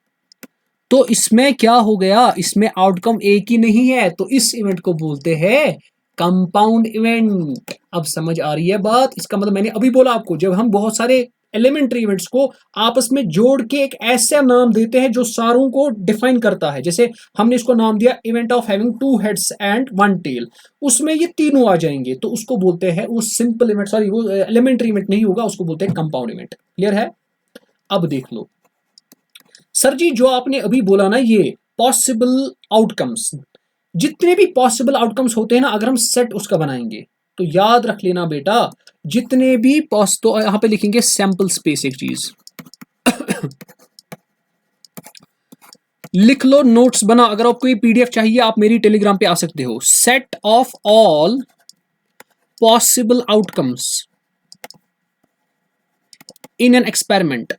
तो इसमें क्या हो गया? इसमें आउटकम एक ही नहीं है, तो इस इवेंट को बोलते हैं कंपाउंड इवेंट। अब समझ आ रही है बात? इसका मतलब मैंने अभी बोला आपको, जब हम बहुत सारे एलिमेंट्री इवेंट्स को आपस में जोड़ के एक ऐसा नाम देते हैं जो सारों को डिफाइन करता है। जैसे हमने इसको नाम दिया event of having 2 heads and 1 tail, उसमें ये तीनों आ जाएंगे, तो उसको बोलते हैं, वो सिंपल इवेंट, सॉरी वो एलिमेंट्री इवेंट नहीं होगा, उसको बोलते हैं कंपाउंड इवेंट। क्लियर है? अब देख लो सर जी, जो आपने अभी बोला ना, ये पॉसिबल आउटकम्स, जितने भी पॉसिबल आउटकम्स होते हैं ना, अगर हम सेट उसका बनाएंगे तो याद रख लेना बेटा, जितने भी तो यहां पे लिखेंगे सैंपल स्पेस, एक चीज लिख लो, नोट्स बना। अगर आपको ये पीडीएफ चाहिए आप मेरी टेलीग्राम पे आ सकते हो। Set of all possible outcomes in an experiment,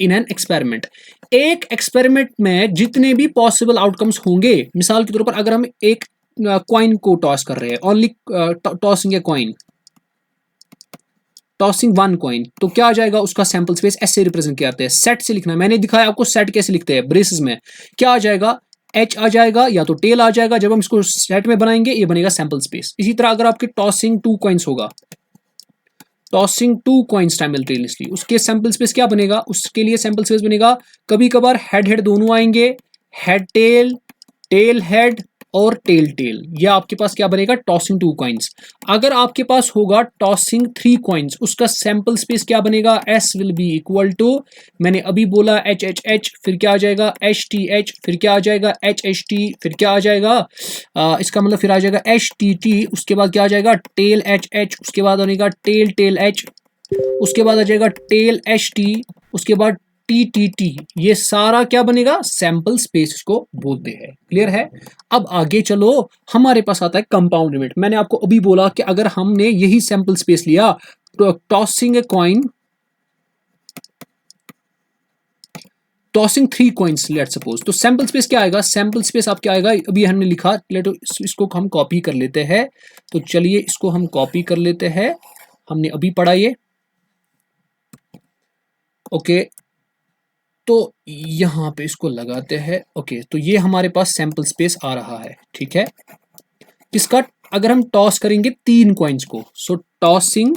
in an experiment. एक एक्सपेरिमेंट में जितने भी पॉसिबल आउटकम्स होंगे, मिसाल के तौर पर अगर हम एक कॉइन को टॉस कर रहे हैं, only tossing a coin, tossing 1 coin, तो क्या आ जाएगा? उसका सैंपल स्पेस ऐसे रिप्रेजेंट किया जाता है, सेट से लिखना है। मैंने दिखाया आपको सेट कैसे लिखते हैं, ब्रेसेस में क्या आ जाएगा? एच आ जाएगा या तो टेल आ जाएगा। जब हम इसको सेट में बनाएंगे ये बनेगा सैंपल स्पेस। इसी तरह अगर आपके टॉसिंग 2 कॉइन्स होगा, टॉसिंग 2 कॉइन्स साइमल्टेनियसली, उसके सैंपल स्पेस क्या बनेगा? उसके लिए सैंपल स्पेस बनेगा, कभी कभार हेड हेड दोनों आएंगे, हेड टेल, टेल हेड, और टेल टेल, ये आपके पास क्या बनेगा, टॉसिंग 2 कॉइन्स। अगर आपके पास होगा टॉसिंग 3 कॉइन्स, उसका सैंपल स्पेस क्या बनेगा, S will be equal to, मैंने अभी बोला एच एच एच, फिर क्या आ जाएगा एच टी एच, फिर क्या आ जाएगा एच एच टी, फिर क्या आ जाएगा इसका मतलब फिर आ जाएगा एच टी टी, उसके बाद क्या आ जाएगा टेल एच एच, उसके बाद बनेगा टेल टेल एच, उसके बाद आ जाएगा टेल एच टी, उसके बाद टी टी टी। ये सारा क्या बनेगा, सैंपल स्पेस इसको बोलते हैं। क्लियर है। अब आगे चलो, हमारे पास आता है कंपाउंड इवेंट। मैंने आपको अभी बोला कि अगर हमने यही सैंपल स्पेस लिया तो tossing a coin, tossing 3 coins let suppose, तो सैंपल स्पेस क्या आएगा, सैंपल स्पेस आप क्या आएगा, अभी हमने लिखा, लेट इसको हम कॉपी कर लेते हैं। तो चलिए इसको हम कॉपी कर लेते हैं, हमने अभी पढ़ा ये। ओके, तो यहां पे इसको लगाते हैं। ओके, तो ये हमारे पास सैंपल स्पेस आ रहा है। ठीक है, किसका, अगर हम टॉस करेंगे 3 कॉइन्स को, सो टॉसिंग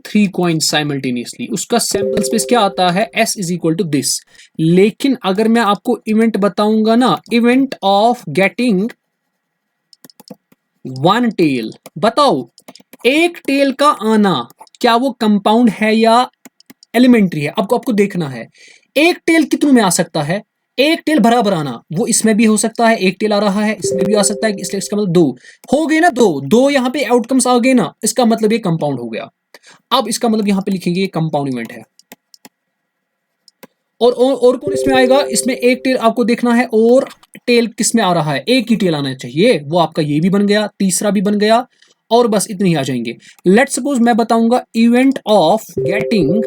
3 कॉइन्स साइमल्टेनियसली, उसका सैंपल स्पेस क्या आता है, S is equal to this. लेकिन अगर मैं आपको इवेंट बताऊंगा ना, इवेंट ऑफ गेटिंग 1 टेल, बताओ एक टेल का आना क्या वो कंपाउंड है या एलिमेंट्री है। आपको देखना है एक टेल कितनों में आ सकता है, एक टेल बराबर आना, वो इसमें भी हो सकता है, एक टेल आ रहा है इसमें भी आ सकता है, इसलिए इसका मतलब 2 हो गए ना, दो यहाँ पे आउटकम्स आ गए ना, इसका मतलब ये कंपाउंड हो गया। अब इसका मतलब यहां पे लिखेंगे ये कंपाउंड इवेंट है। और कौन इसमें आएगा, इसमें एक टेल आपको देखना है, और टेल किस में आ रहा है, एक ही टेल आना चाहिए, वो आपका ये भी बन गया, तीसरा भी बन गया, और बस इतने ही आ जाएंगे। लेट सपोज मैं बताऊंगा इवेंट ऑफ गेटिंग,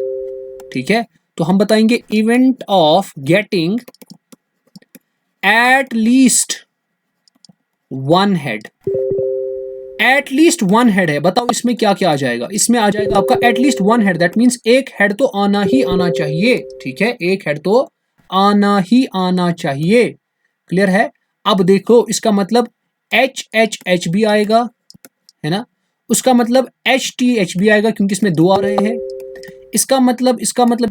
ठीक है, तो हम बताएंगे event of getting at least 1 head, at least 1 head है, बताओ इसमें क्या क्या आ जाएगा, इसमें आ जाएगा आपका एटलीस्ट 1 हेड, दैट मींस एक हेड तो आना ही आना चाहिए। ठीक है, एक हेड तो आना ही आना चाहिए। क्लियर है। अब देखो इसका मतलब एच एच एच भी आएगा, है ना, उसका मतलब एच टी एच भी आएगा क्योंकि इसमें 2 आ रहे हैं। इसका मतलब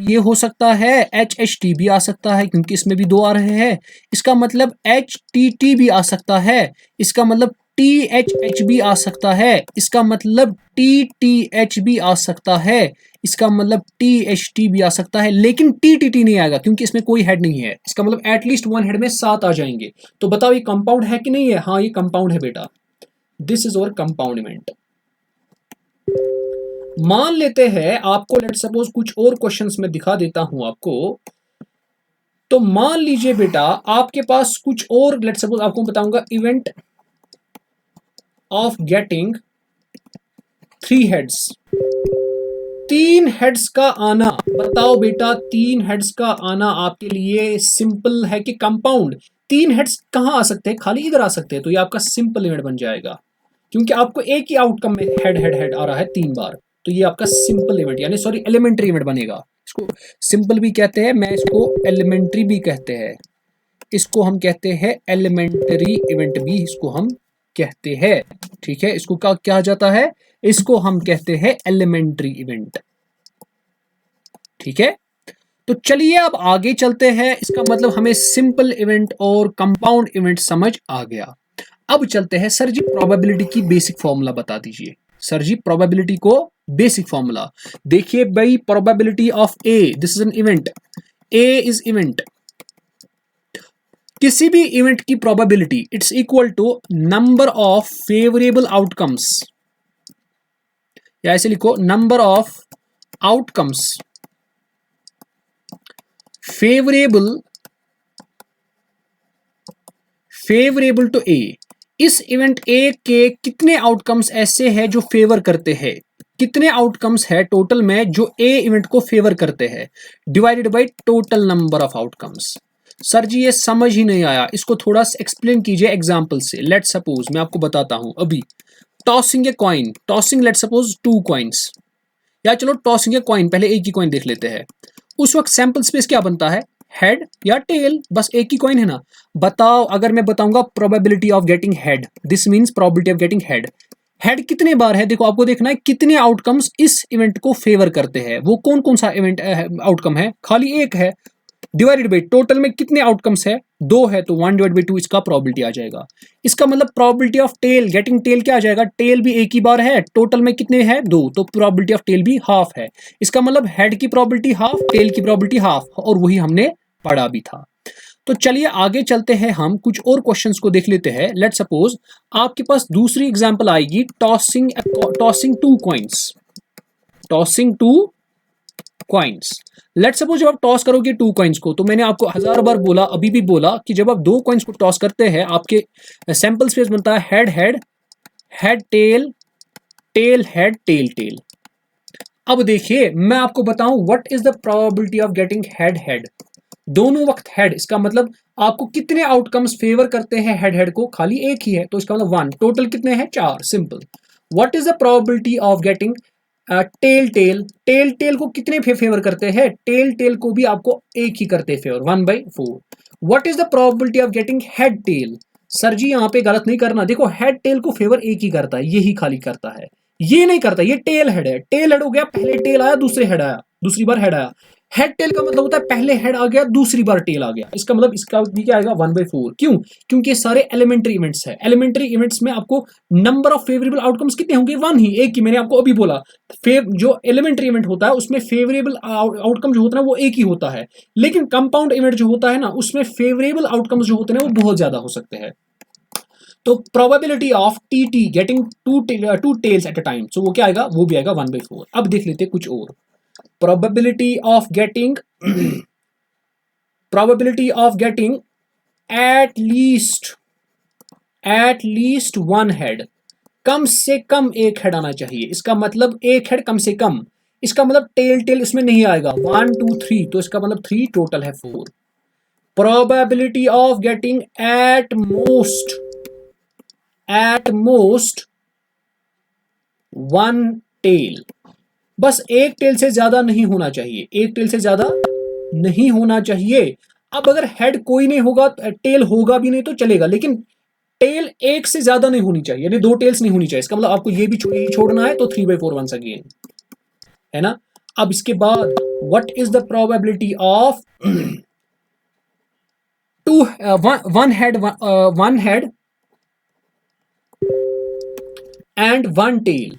ये हो सकता है एच एच टी भी आ सकता है क्योंकि इसमें भी 2 आ रहे हैं। इसका मतलब एच टी टी भी आ सकता है, इसका मतलब टी एच एच भी आ सकता है, इसका मतलब टी टी एच भी आ सकता है, इसका मतलब टी एच टी भी आ सकता है, लेकिन टी टी टी नहीं आएगा क्योंकि इसमें कोई हेड नहीं है। इसका मतलब एटलीस्ट 1 हेड में 7 आ जाएंगे। तो बताओ ये कंपाउंड है कि नहीं है, हाँ ये कंपाउंड है बेटा, दिस इज और कंपाउंड इवेंट। मान लेते हैं आपको, लेट सपोज कुछ और क्वेश्चंस में दिखा देता हूं आपको। तो मान लीजिए बेटा आपके पास कुछ और, लेट सपोज आपको बताऊंगा event of getting 3 heads, 3 heads का आना। बताओ बेटा 3 हेड्स का आना आपके लिए सिंपल है कि कंपाउंड। 3 हेड्स कहां आ सकते हैं, खाली इधर आ सकते हैं, तो ये आपका सिंपल इवेंट बन जाएगा क्योंकि आपको एक ही आउटकम में हेड हेड हेड आ रहा है 3 बार। तो ये आपका सिंपल इवेंट यानी सॉरी एलिमेंट्री इवेंट बनेगा। इसको सिंपल भी कहते हैं, मैं इसको एलिमेंट्री भी कहते हैं, इसको हम कहते हैं एलिमेंट्री इवेंट भी इसको हम कहते हैं। ठीक है, इसको क्या कहा जाता है, इसको हम कहते हैं एलिमेंट्री इवेंट। ठीक है, तो चलिए अब आगे चलते हैं। इसका मतलब हमें सिंपल इवेंट और कंपाउंड इवेंट समझ आ गया। अब चलते हैं, सर जी प्रोबेबिलिटी की बेसिक फॉर्मूला बता दीजिए। सर जी प्रोबेबिलिटी को बेसिक फॉर्मूला देखिए भाई, probability of A, this is an event, A is event, किसी भी इवेंट की probability it's equal to number of favourable outcomes, या ऐसे लिखो number of outcomes favourable to A. इस इवेंट ए के कितने आउटकम्स ऐसे हैं जो फेवर करते हैं, कितने आउटकम्स है टोटल में जो ए इवेंट को फेवर करते हैं, divided by total number of outcomes. Sir ji ये समझ ही नहीं आया, इसको थोड़ा सा एक्सप्लेन कीजिए एग्जांपल से। लेट सपोज मैं आपको बताता हूं अभी, tossing a coin, tossing let suppose 2 coins, या चलो टॉसिंग ए कॉइन, पहले एक ही कॉइन देख लेते हैं। उस वक्त सैंपल स्पेस क्या बनता है, हेड या टेल, बस एक ही कॉइन है ना। बताओ अगर मैं बताऊंगा probability of getting head, this means probability of getting head, head कितने बार है, देखो आपको देखना है कितने आउटकम्स इस इवेंट को फेवर करते हैं, वो कौन कौन सा इवेंट आउटकम है, खाली एक है। डिवाइडेड बाई टोटल में कितने आउटकम्स है, 2 है, तो 1 डिवाइड बाई 2 इसका प्रोबेबिलिटी आ जाएगा। इसका मतलब probability of tail getting tail क्या आ जाएगा, टेल भी एक ही बार है, टोटल में कितने हैं 2, तो प्रोबेबिलिटी ऑफ टेल भी हाफ है। इसका मतलब हेड की प्रोबेबिलिटी हाफ, टेल की प्रोबेबिलिटी हाफ, और वही हमने पढ़ा भी था। तो चलिए आगे चलते हैं, हम कुछ और क्वेश्चंस को देख लेते हैं। लेट सपोज आपके पास दूसरी एग्जांपल आएगी, tossing two coins, tossing two coins. Let suppose जब आप टॉस करोगे 2 कॉइन्स को, तो मैंने आपको 1000 बार बोला, अभी भी बोला कि जब आप 2 कॉइन्स को टॉस करते हैं, आपके सैंपल स्पेस बनता है head head, head tail, tail head, tail tail. अब देखिए मैं आपको बताऊं what is the probability of getting head head, दोनों वक्त हेड, इसका मतलब आपको कितने आउटकम्स फेवर करते हैं हेड हेड को, खाली एक ही है, तो इसका मतलब 1, टोटल कितने हैं 4, simple. What is the probability of getting tail tail, tail tail को कितने फेवर करते हैं, टेल टेल को भी आपको एक ही करते हैं favour, 1/4। What is the probability of getting head tail, sir ji यहाँ पे गलत नहीं करना, देखो हेड टेल को फेवर एक ही करता है, यही खाली करता है, ये नहीं करता, ये टेल हेड है, टेल हेड हो गया, पहले टेल आया दूसरे हेड आया, दूसरी बार हेड आया। हेड टेल का मतलब होता है पहले हेड आ गया दूसरी बार टेल आ गया, इसका मतलब इसका भी क्या आएगा 1/4। क्यों, क्योंकि ये सारे एलिमेंट्री इवेंट्स है, एलिमेंट्री इवेंट्स में आपको नंबर ऑफ फेवरेबल आउटकम्स कितने होंगे, 1 ही, एक ही, मैंने आपको अभी बोला। जो एलिमेंट्री इवेंट होता है उसमें फेवरेबल आउटकम जो होता है वो एक ही होता है, लेकिन कंपाउंड इवेंट जो होता है ना, उसमें फेवरेबल आउटकम्स जो होते हैं वो बहुत ज्यादा हो सकते हैं। तो probability of T getting two tails at a time, so वो क्या आएगा, वो भी आएगा 1/4। अब देख लेते हैं कुछ और, probability of getting probability of getting at least one head, कम से कम एक हेड आना चाहिए, इसका मतलब एक हेड कम से कम, इसका मतलब टेल टेल इसमें नहीं आएगा, 1 2 3, तो इसका मतलब 3, टोटल है 4। probability of getting at most one tail, बस एक टेल से ज्यादा नहीं होना चाहिए, एक टेल से ज्यादा नहीं होना चाहिए। अब अगर हेड कोई नहीं होगा, टेल होगा भी नहीं तो चलेगा, लेकिन टेल एक से ज्यादा नहीं होनी चाहिए, यानी 2 टेल्स नहीं होनी चाहिए, इसका मतलब आपको ये भी छोड़ना है, तो 3/4 वंस अगेन, है ना। अब इसके बाद what is the probability of one head and one tail,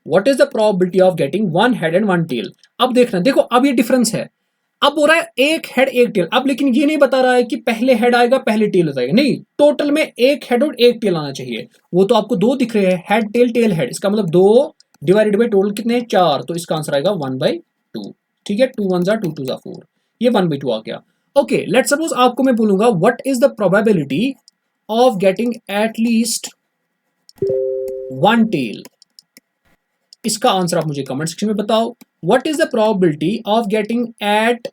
what is the probability of getting 1 head and 1 tail. अब देखना, देखो अब ये डिफरेंस है, अब हो रहा है एक हेड एक टेल, अब लेकिन ये नहीं बता रहा है कि पहले हेड आएगा पहले टेल हो जाएगा, नहीं, टोटल में एक हेड और एक टेल आना चाहिए। वो तो आपको 2 दिख रहे हैं, हेड टेल टेल हेड, इसका मतलब 2 डिवाइडेड बाई टोटल कितने हैं 4, तो इसका आंसर आएगा 1/2। ठीक है, 2 1 2 2 4, ये 1/2 आ गया। ओके, लेट सपोज आपको मैं बोलूंगा what is the probability of getting at least 1 tail, इसका आंसर आप मुझे कमेंट सेक्शन में बताओ। What is the probability of getting at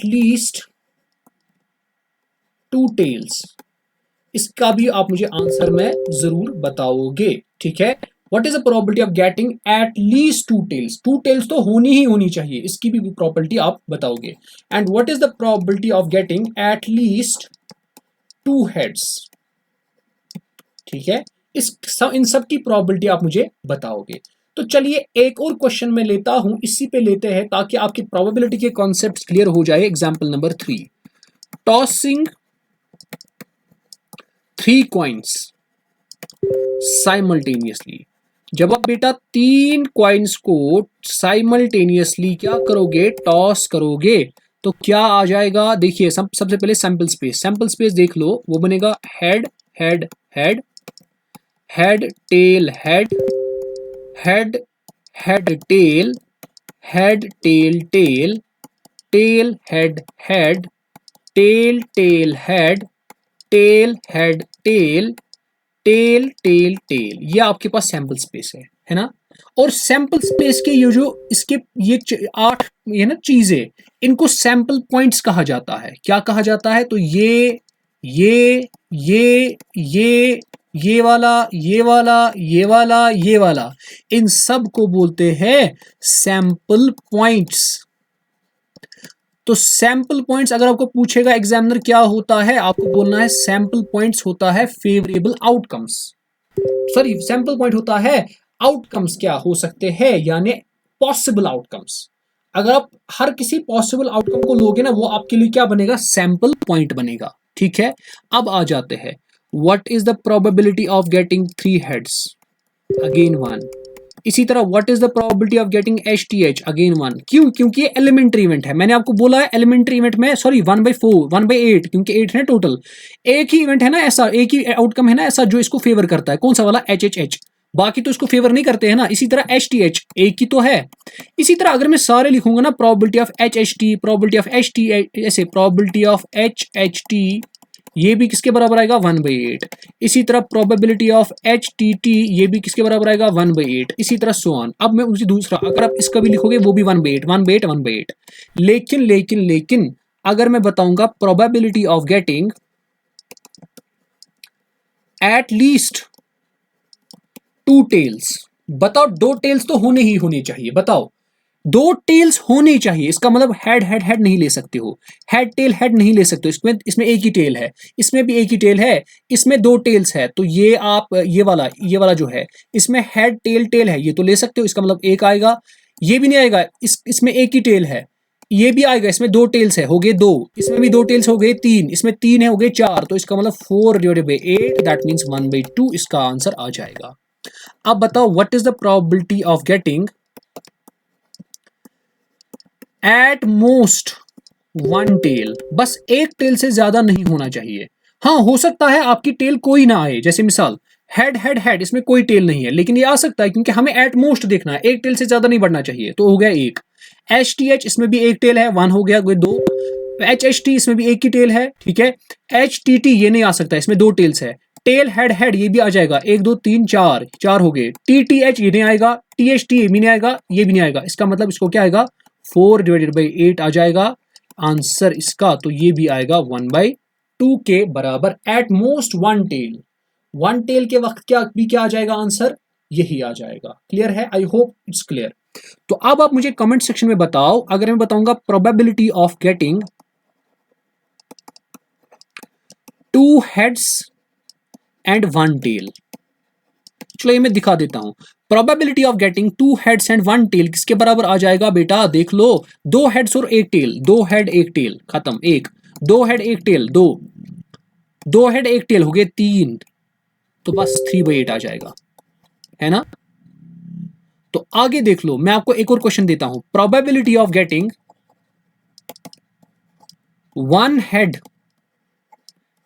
least 2 tails, इसका भी आप मुझे आंसर में जरूर बताओगे। ठीक है, what is the probability of getting at least 2 tails, 2 tails तो होनी ही होनी चाहिए, इसकी भी प्रोबेबिलिटी आप बताओगे। And what is the probability of getting at least 2 heads, ठीक है, इन सब की प्रोबेबिलिटी आप मुझे बताओगे। तो चलिए एक और क्वेश्चन में लेता हूं, इसी पे लेते हैं ताकि आपकी प्रोबेबिलिटी के कॉन्सेप्ट क्लियर हो जाए। Example number 3, tossing 3 coins simultaneously. जब आप बेटा 3 कॉइन्स को साइमल्टेनियसली क्या करोगे, टॉस करोगे, तो क्या आ जाएगा, देखिए सबसे पहले सैंपल स्पेस देख लो, वो बनेगा head head head, head tail head, head head tail, head tail tail, tail head head, tail tail head, tail head tail, tail tail tail, ये आपके पास सैंपल स्पेस है ना। और सैंपल स्पेस के ये जो इसके ये 8 ये ना चीजें, इनको सैंपल पॉइंट्स कहा जाता है। क्या कहा जाता है, तो ये वाला, ये वाला, ये वाला, ये वाला, इन सब को बोलते हैं सैंपल पॉइंट्स। तो सैंपल पॉइंट्स अगर आपको पूछेगा एग्जामिनर क्या होता है, आपको बोलना है सैंपल पॉइंट्स होता है favourable outcomes, sorry sample point होता है आउटकम्स क्या हो सकते हैं, यानी पॉसिबल आउटकम्स। अगर आप हर किसी पॉसिबल आउटकम को लोगे ना, वो आपके लिए क्या बनेगा, सैंपल पॉइंट बनेगा। ठीक है, अब आ जाते हैं, what is the probability of getting 3 heads, again 1। इसी तरह what is the probability of getting H T H, again 1। क्यों? क्योंकि ये एलिमेंट्री इवेंट है, मैंने आपको बोला है एलिमेंट्री इवेंट में, सॉरी 1/4 1/8, क्योंकि 8 है टोटल। एक ही इवेंट है ना ऐसा, एक ही आउटकम है ना ऐसा जो इसको फेवर करता है, कौन सा वाला, एच एच एच, बाकी तो इसको फेवर नहीं करते हैं ना। इसी तरह एच टी एच एक ही तो है। इसी तरह अगर मैं सारे लिखूंगा ना, probability of H H T, probability of H T, ऐसे probability of H H T, ये भी किसके बराबर आएगा, 1/8। इसी तरह probability of H T T, ये भी किसके बराबर आएगा, 1/8। इसी तरह सो ऑन। अब मैं उसी दूसरा, अगर आप इसका भी लिखोगे वो भी 1/8 1/8 1/8। लेकिन लेकिन लेकिन अगर मैं बताऊंगा probability of getting at least 2 tails, बताओ 2 टेल्स तो होने ही होने चाहिए, बताओ 2 टेल्स होने चाहिए। इसका मतलब हेड हेड हेड नहीं ले सकते हो, हेड नहीं ले सकते हो। इसमें इसमें एक ही टेल है, इसमें भी एक ही टेल है, इसमें 2 टेल्स है, तो ये आप ये वाला जो है, इसमें हेड टेल टेल है, ये तो ले सकते हो। इसका मतलब एक आएगा, ये भी नहीं आएगा, इसमें एक ही टेल है, ये भी आएगा, इसमें 2 टेल्स है, हो गए 2, इसमें भी 2 टेल्स हो गए 3, इसमें 3 है, हो गए 4, तो इसका मतलब 4/8, दैट मीन्स 1/2 इसका आंसर आ जाएगा। अब बताओ what is the probability of getting at most 1 tail, बस एक टेल से ज्यादा नहीं होना चाहिए। हाँ, हो सकता है आपकी टेल कोई ना आए, जैसे मिसाल हेड हेड हेड, इसमें कोई टेल नहीं है, लेकिन ये आ सकता है क्योंकि हमें एट मोस्ट देखना है, एक टेल से ज्यादा नहीं बढ़ना चाहिए, तो हो गया 1। एच टी एच, इसमें भी एक टेल है, 1 हो गया, कोई 2। एच एच टी, इसमें भी एक ही टेल है, ठीक है। एच टी टी ये नहीं आ सकता, इसमें 2 टेल्स है। टेल हेड हेड ये भी आ जाएगा, 1 2 3 4, 4 हो गए। टी टी एच ये नहीं आएगा, टी एच टी ये भी नहीं आएगा, ये भी नहीं आएगा। इसका मतलब इसको क्या आएगा, 4/8 आ जाएगा आंसर इसका, तो ये भी आएगा 1/2 के बराबर। एट मोस्ट 1 टेल, 1 टेल के वक्त क्या आ जाएगा आंसर, यही आ जाएगा। क्लियर है? I hope it's clear. तो अब आप मुझे कमेंट सेक्शन में बताओ, अगर मैं बताऊंगा probability of getting 2 heads and 1 tail, चलो ये मैं दिखा देता हूं। Probability of getting 2 heads and 1 tail किसके बराबर आ जाएगा बेटा, देख लो, 2 हेड्स और 1 टेल, 2 हेड 1 टेल, खत्म। 1 2 हेड 1 टेल, 2 हेड 1 टेल, हो गए 3, तो बस 3/8 आ जाएगा, है ना। तो आगे देख लो, मैं आपको एक और क्वेश्चन देता हूं, probability of getting 1 head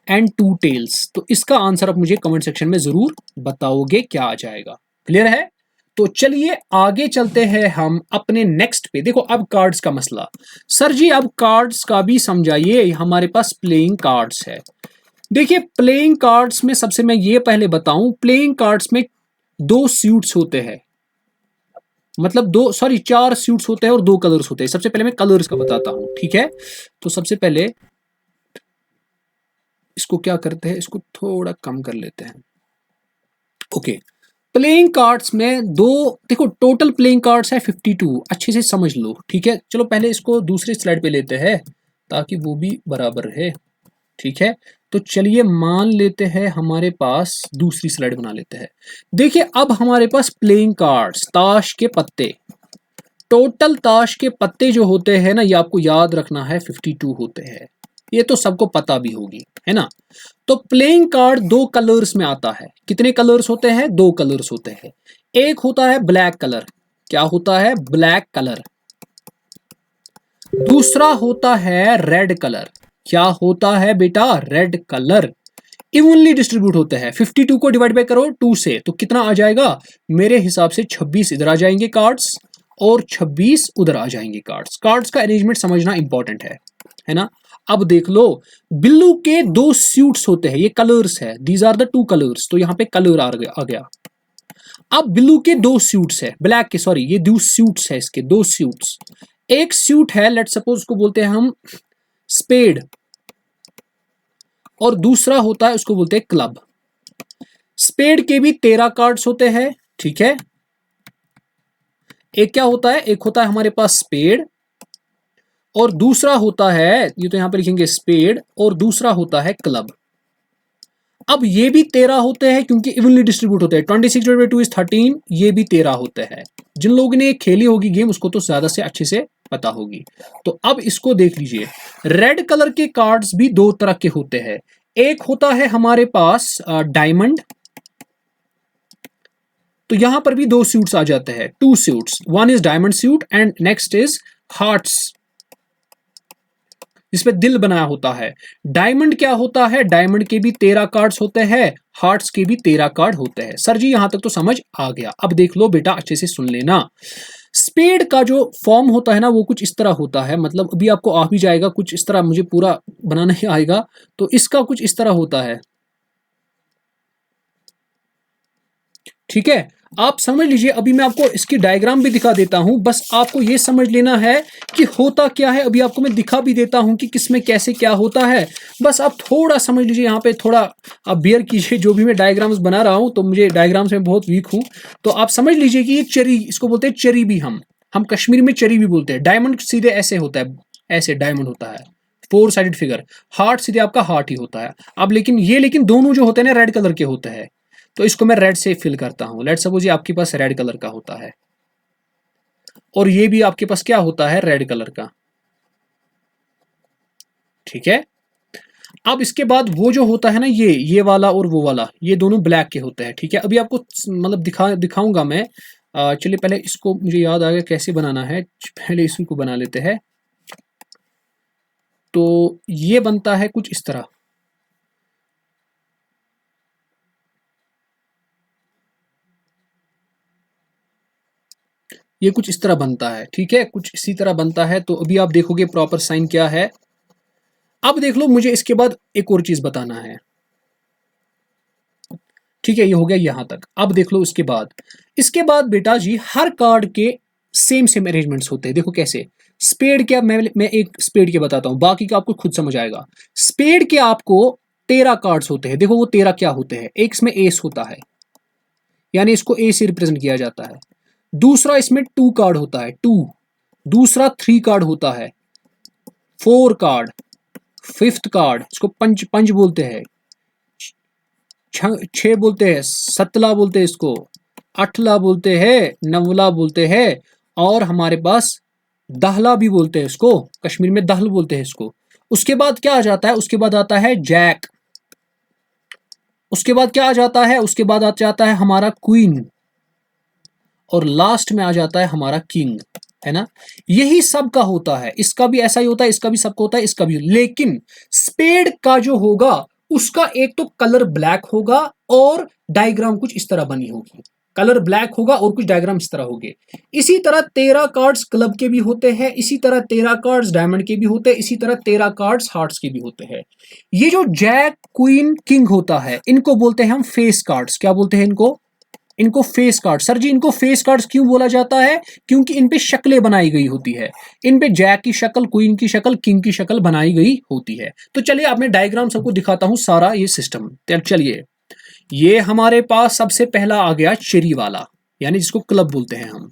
and 2 tails, तो इसका आंसर आप मुझे कमेंट सेक्शन में जरूर बताओगे क्या आ जाएगा। क्लियर है? तो चलिए आगे चलते हैं हम अपने नेक्स्ट पे। देखो अब कार्ड्स का मसला, सर जी अब कार्ड्स का भी समझाइए, हमारे पास प्लेइंग कार्ड्स है। देखिए प्लेइंग कार्ड्स में सबसे मैं ये पहले बताऊं, प्लेइंग कार्ड्स में 2 सूट्स होते हैं, मतलब 4 सूट्स होते हैं और 2 कलर्स होते हैं। सबसे पहले मैं कलर्स का बताता हूं, ठीक है। तो सबसे पहले इसको क्या करते हैं, इसको थोड़ा कम कर लेते हैं, ओके। प्लेइंग कार्ड्स में 2, देखो टोटल प्लेइंग कार्ड्स है 52, अच्छे से समझ लो, ठीक है। चलो पहले इसको दूसरी स्लाइड पे लेते हैं ताकि वो भी बराबर है, ठीक है। तो चलिए मान लेते हैं हमारे पास, दूसरी स्लाइड बना लेते हैं। देखिए अब हमारे पास प्लेइंग कार्ड्स, ताश के पत्ते, टोटल ताश के पत्ते जो होते हैं ना, ये आपको याद रखना है 52 होते हैं, ये तो सबको पता भी होगी, है ना। तो प्लेइंग कार्ड 2 कलर्स में आता है। कितने कलर्स होते हैं, 2 कलर्स होते हैं। एक होता है ब्लैक कलर, क्या होता है, ब्लैक कलर। दूसरा होता है रेड कलर, क्या होता है बेटा, रेड कलर। इवनली डिस्ट्रीब्यूट होते हैं, 52 को डिवाइड बाय करो 2 से, तो कितना आ जाएगा, मेरे हिसाब से 26 इधर आ जाएंगे कार्ड्स और 26 उधर आ जाएंगे कार्ड्स। कार्ड्स का अरेंजमेंट समझना इंपॉर्टेंट है ना। अब देख लो, बिल्लू के 2 सूट्स होते हैं, ये कलर्स है, दीज आर द 2 कलर्स, तो यहां पे कलर आ गया। अब बिल्लू के 2 सूट्स है, ब्लैक के, सॉरी ये 2 सूट्स है, इसके 2 सूट्स। एक सूट है, लेट सपोज उसको बोलते हैं हम स्पेड, और दूसरा होता है उसको बोलते हैं क्लब। स्पेड के भी 13 कार्ड्स होते हैं, ठीक है। एक क्या होता है, एक होता है हमारे पास स्पेड, और दूसरा होता है, ये तो यहां पर लिखेंगे स्पेड, और दूसरा होता है क्लब। अब ये भी 13 होते हैं क्योंकि इवनली डिस्ट्रीब्यूट होते हैं। 26/2 इज 13, ये भी 13 होते हैं। जिन लोगों ने खेली होगी गेम उसको तो ज्यादा से अच्छे से पता होगी। तो अब इसको देख लीजिए, रेड कलर के कार्ड्स भी दो तरह के होते हैं। एक होता है हमारे पास डायमंड, तो यहां पर भी दो सूट्स आ जाते हैं, two suits, one is diamond suit and next is hearts, जिसमें दिल बनाया होता है। डायमंड क्या होता है, डायमंड के भी 13 कार्ड्स होते हैं, हार्ट्स के भी 13 कार्ड होते हैं। सर जी यहां तक तो समझ आ गया। अब देख लो बेटा, अच्छे से सुन लेना। स्पेड का जो फॉर्म होता है ना वो कुछ इस तरह होता है, मतलब अभी आपको आ भी जाएगा कुछ इस तरह, मुझे पूरा बनाना ही आएगा, तो इसका कुछ इस तरह होता है। ठीक है, आप समझ लीजिए। अभी मैं आपको इसकी डायग्राम भी दिखा देता हूं, बस आपको यह समझ लेना है कि होता क्या है। अभी आपको मैं दिखा भी देता हूं कि किसमें कैसे क्या होता है, बस आप थोड़ा समझ लीजिए। यहाँ पे थोड़ा आप बियर कीजिए, जो भी मैं डायग्राम्स बना रहा हूं तो मुझे डायग्राम्स में बहुत वीक हूं। तो आप समझ लीजिए कि ये चेरी, इसको बोलते हैं चेरी भी, हम कश्मीरी में चेरी भी बोलते हैं। डायमंड सीधे ऐसे होता है, ऐसे डायमंड होता है, 4 साइडेड फिगर। हार्ट सीधे आपका हार्ट ही होता है। अब लेकिन दोनों जो होते हैं ना रेड कलर के होते हैं, तो इसको मैं रेड से फिल करता हूं। लेट्स सपोज ये आपके पास रेड कलर का होता है और ये भी आपके पास क्या होता है, रेड कलर का। ठीक है, अब इसके बाद वो जो होता है ना, ये वाला और वो वाला, ये दोनों ब्लैक के होते हैं। ठीक है, अभी आपको मतलब दिखाऊंगा मैं। चलिए पहले इसको, मुझे याद आ गया कैसे बनाना है, पहले इसी को बना लेते हैं। तो ये बनता है कुछ इस तरह। ये कुछ इस तरह बनता है। ठीक है, कुछ इसी तरह बनता है। तो अभी आप देखोगे प्रॉपर साइन क्या है। अब देख लो, मुझे इसके बाद एक और चीज बताना है। ठीक है, ये हो गया यहां तक। अब देख लो इसके बाद बेटा जी हर कार्ड के सेम सेम अरेंजमेंट्स होते हैं। देखो कैसे। स्पेड क्या, मैं एक स्पेड के बताता हूं, बाकी का आपको खुद समझ आएगा। स्पेड के आपको 13 कार्ड्स होते हैं। देखो वो 13 क्या होते हैं, एक इसमें एस होता है, यानी इसको ए से रिप्रेजेंट किया जाता है। दूसरा इसमें 2 कार्ड होता है, 2। दूसरा 3 कार्ड होता है, 4 कार्ड, फिफ्थ कार्ड, इसको पंच पंच बोलते हैं, 6 बोलते हैं, सतला बोलते हैं इसको, अठला बोलते हैं, नवला बोलते हैं, और हमारे पास दहला भी बोलते हैं इसको, कश्मीर में दहल बोलते हैं इसको। उसके बाद क्या आ जाता है, उसके बाद आता है जैक। उसके बाद क्या आ जाता है, उसके बाद आ जाता है हमारा क्वीन, और लास्ट में आ जाता है हमारा किंग, है ना। यही सब का होता है, इसका भी ऐसा ही होता है, इसका भी सबका होता है, इसका भी। लेकिन स्पेड का जो होगा उसका एक तो कलर ब्लैक होगा और डायग्राम कुछ इस तरह बनी होगी। कलर ब्लैक होगा और कुछ डायग्राम इस तरह होंगे। इसी तरह 13 कार्ड्स क्लब के भी होते हैं, इसी तरह 13 कार्ड्स डायमंड के भी होते हैं, इसी तरह 13 कार्ड्स हार्ट्स के भी होते हैं। ये जो जैक, क्वीन, किंग होता है, इनको बोलते हैं हम फेस कार्ड्स। क्या बोलते हैं इनको फेस कार्ड। सर जी इनको फेस कार्ड्स क्यों बोला जाता है, क्योंकि इन पे शक्लें बनाई गई होती है। इन पे जैक की शक्ल, क्वीन की शक्ल, किंग की शक्ल बनाई गई होती है। तो चलिए अब मैं डायग्राम सबको दिखाता हूं, सारा ये सिस्टम। चलिए, ये हमारे पास सबसे पहला आ गया चेरी वाला, यानी जिसको क्लब बोलते हैं हम।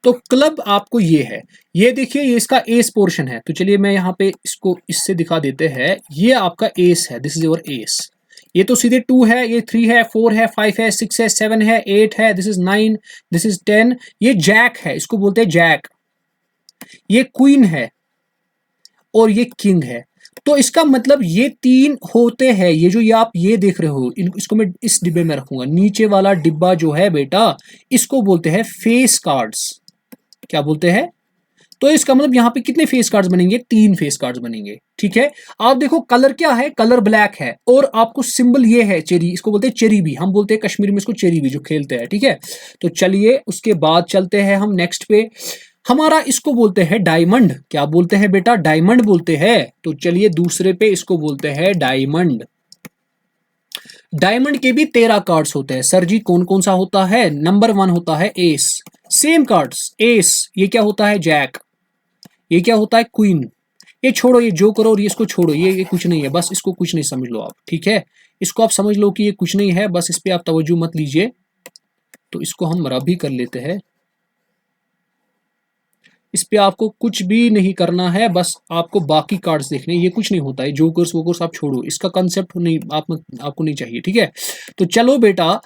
तो क्लब आपको ये है, ये देखिए, ये इसका एस पोर्शन है। तो चलिए मैं यहाँ पे इसको इससे दिखा देते हैं। ये आपका एस है, दिस इज योर एस। ये तो सीधे 2 है, ये 3 है, 4 है, 5 है, 6 है, 7 है, 8 है, दिस इज 9, दिस इज 10। ये जैक है, इसको बोलते हैं जैक। ये क्वीन है और ये किंग है। तो इसका मतलब ये 3 होते हैं। ये जो ये आप ये देख रहे हो, इसको मैं इस डिब्बे में रखूंगा। नीचे वाला डिब्बा जो है बेटा, इसको बोलते हैं फेस कार्ड्स। क्या बोलते हैं, तो इसका मतलब यहाँ पे कितने फेस कार्ड्स बनेंगे, 3 फेस कार्ड्स बनेंगे। ठीक है, आप देखो कलर क्या है, कलर ब्लैक है, और आपको सिंबल ये है चेरी, इसको बोलते हैं चेरी भी, हम बोलते हैं कश्मीर में इसको चेरी भी, जो खेलते हैं। ठीक है, तो चलिए उसके बाद चलते हैं हम नेक्स्ट पे। हमारा इसको बोलते हैं डायमंड। क्या बोलते हैं बेटा, डायमंड बोलते हैं। तो चलिए दूसरे पे इसको बोलते हैं डायमंड। डायमंड के भी 13 कार्ड्स होते हैं। सर जी कौन कौन सा होता है, नंबर 1 होता है एस, सेम कार्ड्स एस। ये क्या होता है, जैक। ये क्या होता है, क्वीन। ये छोड़ो, ये जो करो और ये इसको छोड़ो, ये कुछ नहीं है, बस इसको कुछ नहीं समझ लो आप। ठीक है, इसको आप समझ लो कि ये कुछ नहीं है, बस इस पे आप तवज्जो मत लीजिए। तो इसको हम रब भी कर लेते हैं। इस पे आपको कुछ भी नहीं करना है, बस आपको बाकी कार्ड्स देखने, ये कुछ नहीं होता है, जोकर्स वोकर्स आप छोड़ो, इसका कंसेप्ट नहीं आपको नहीं चाहिए, ठीक है। तो चलो बेटा,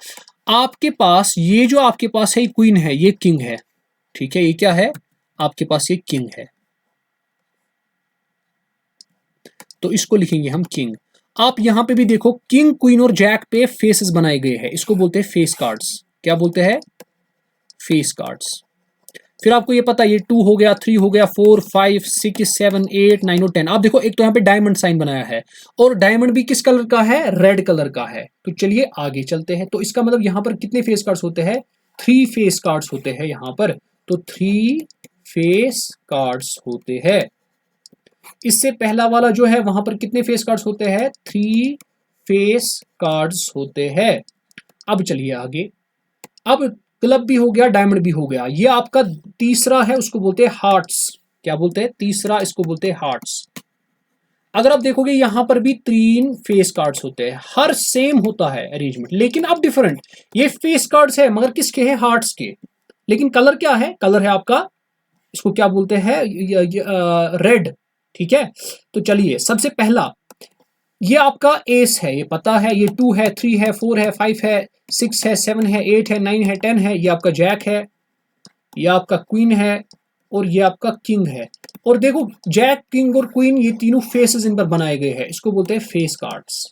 आपके पास ये जो आपके पास है क्वीन है, ये किंग है, ठीक है, ये क्या है आपके पास, ये किंग है, तो इसको लिखेंगे हम किंग। आप यहां पे भी देखो, किंग क्वीन और जैक पे फेसेस बनाए गए हैं, इसको बोलते हैं फेस कार्ड्स। क्या बोलते हैं? Face cards. फिर आपको ये पता है, ये 2 हो गया, 3 हो गया, 4 5 6 7 8 9 और 10। आप देखो, एक तो यहाँ पे डायमंड साइन बनाया है, और डायमंड भी किस कलर का है? रेड कलर का है। तो चलिए आगे चलते हैं। तो इसका मतलब यहाँ पर कितने फेस कार्ड्स होते हैं? 3 फेस कार्ड्स होते हैं यहाँ पर। तो 3 फेस कार्ड्स होते हैं। इससे पहला वाला जो है, वहां पर कितने फेस कार्ड्स होते हैं? 3 फेस कार्ड्स होते हैं। अब चलिए आगे। अब क्लब भी हो गया, डायमंड भी हो गया, ये आपका तीसरा है, उसको बोलते हैं हार्ट्स। क्या बोलते हैं? तीसरा, इसको बोलते हैं हार्ट्स। अगर आप देखोगे यहां पर भी 3 फेस कार्ड्स होते हैं, हर सेम होता है अरेंजमेंट, लेकिन अब डिफरेंट। ये फेस कार्ड्स है मगर किसके हैं? हार्ट्स के। लेकिन कलर क्या है? कलर है आपका, इसको क्या बोलते हैं? रेड, ठीक है। तो चलिए, सबसे पहला ये आपका एस है, ये पता है, ये 2 है, 3 है, 4 है, 5 है, 6 है, 7 है, 8 है, 9 है, 10 है, ये आपका जैक है, ये आपका क्वीन है, और ये आपका किंग है। और देखो, जैक, किंग और क्वीन, ये तीनों फेसेस इन पर बनाए गए हैं, इसको बोलते हैं फेस कार्ड्स।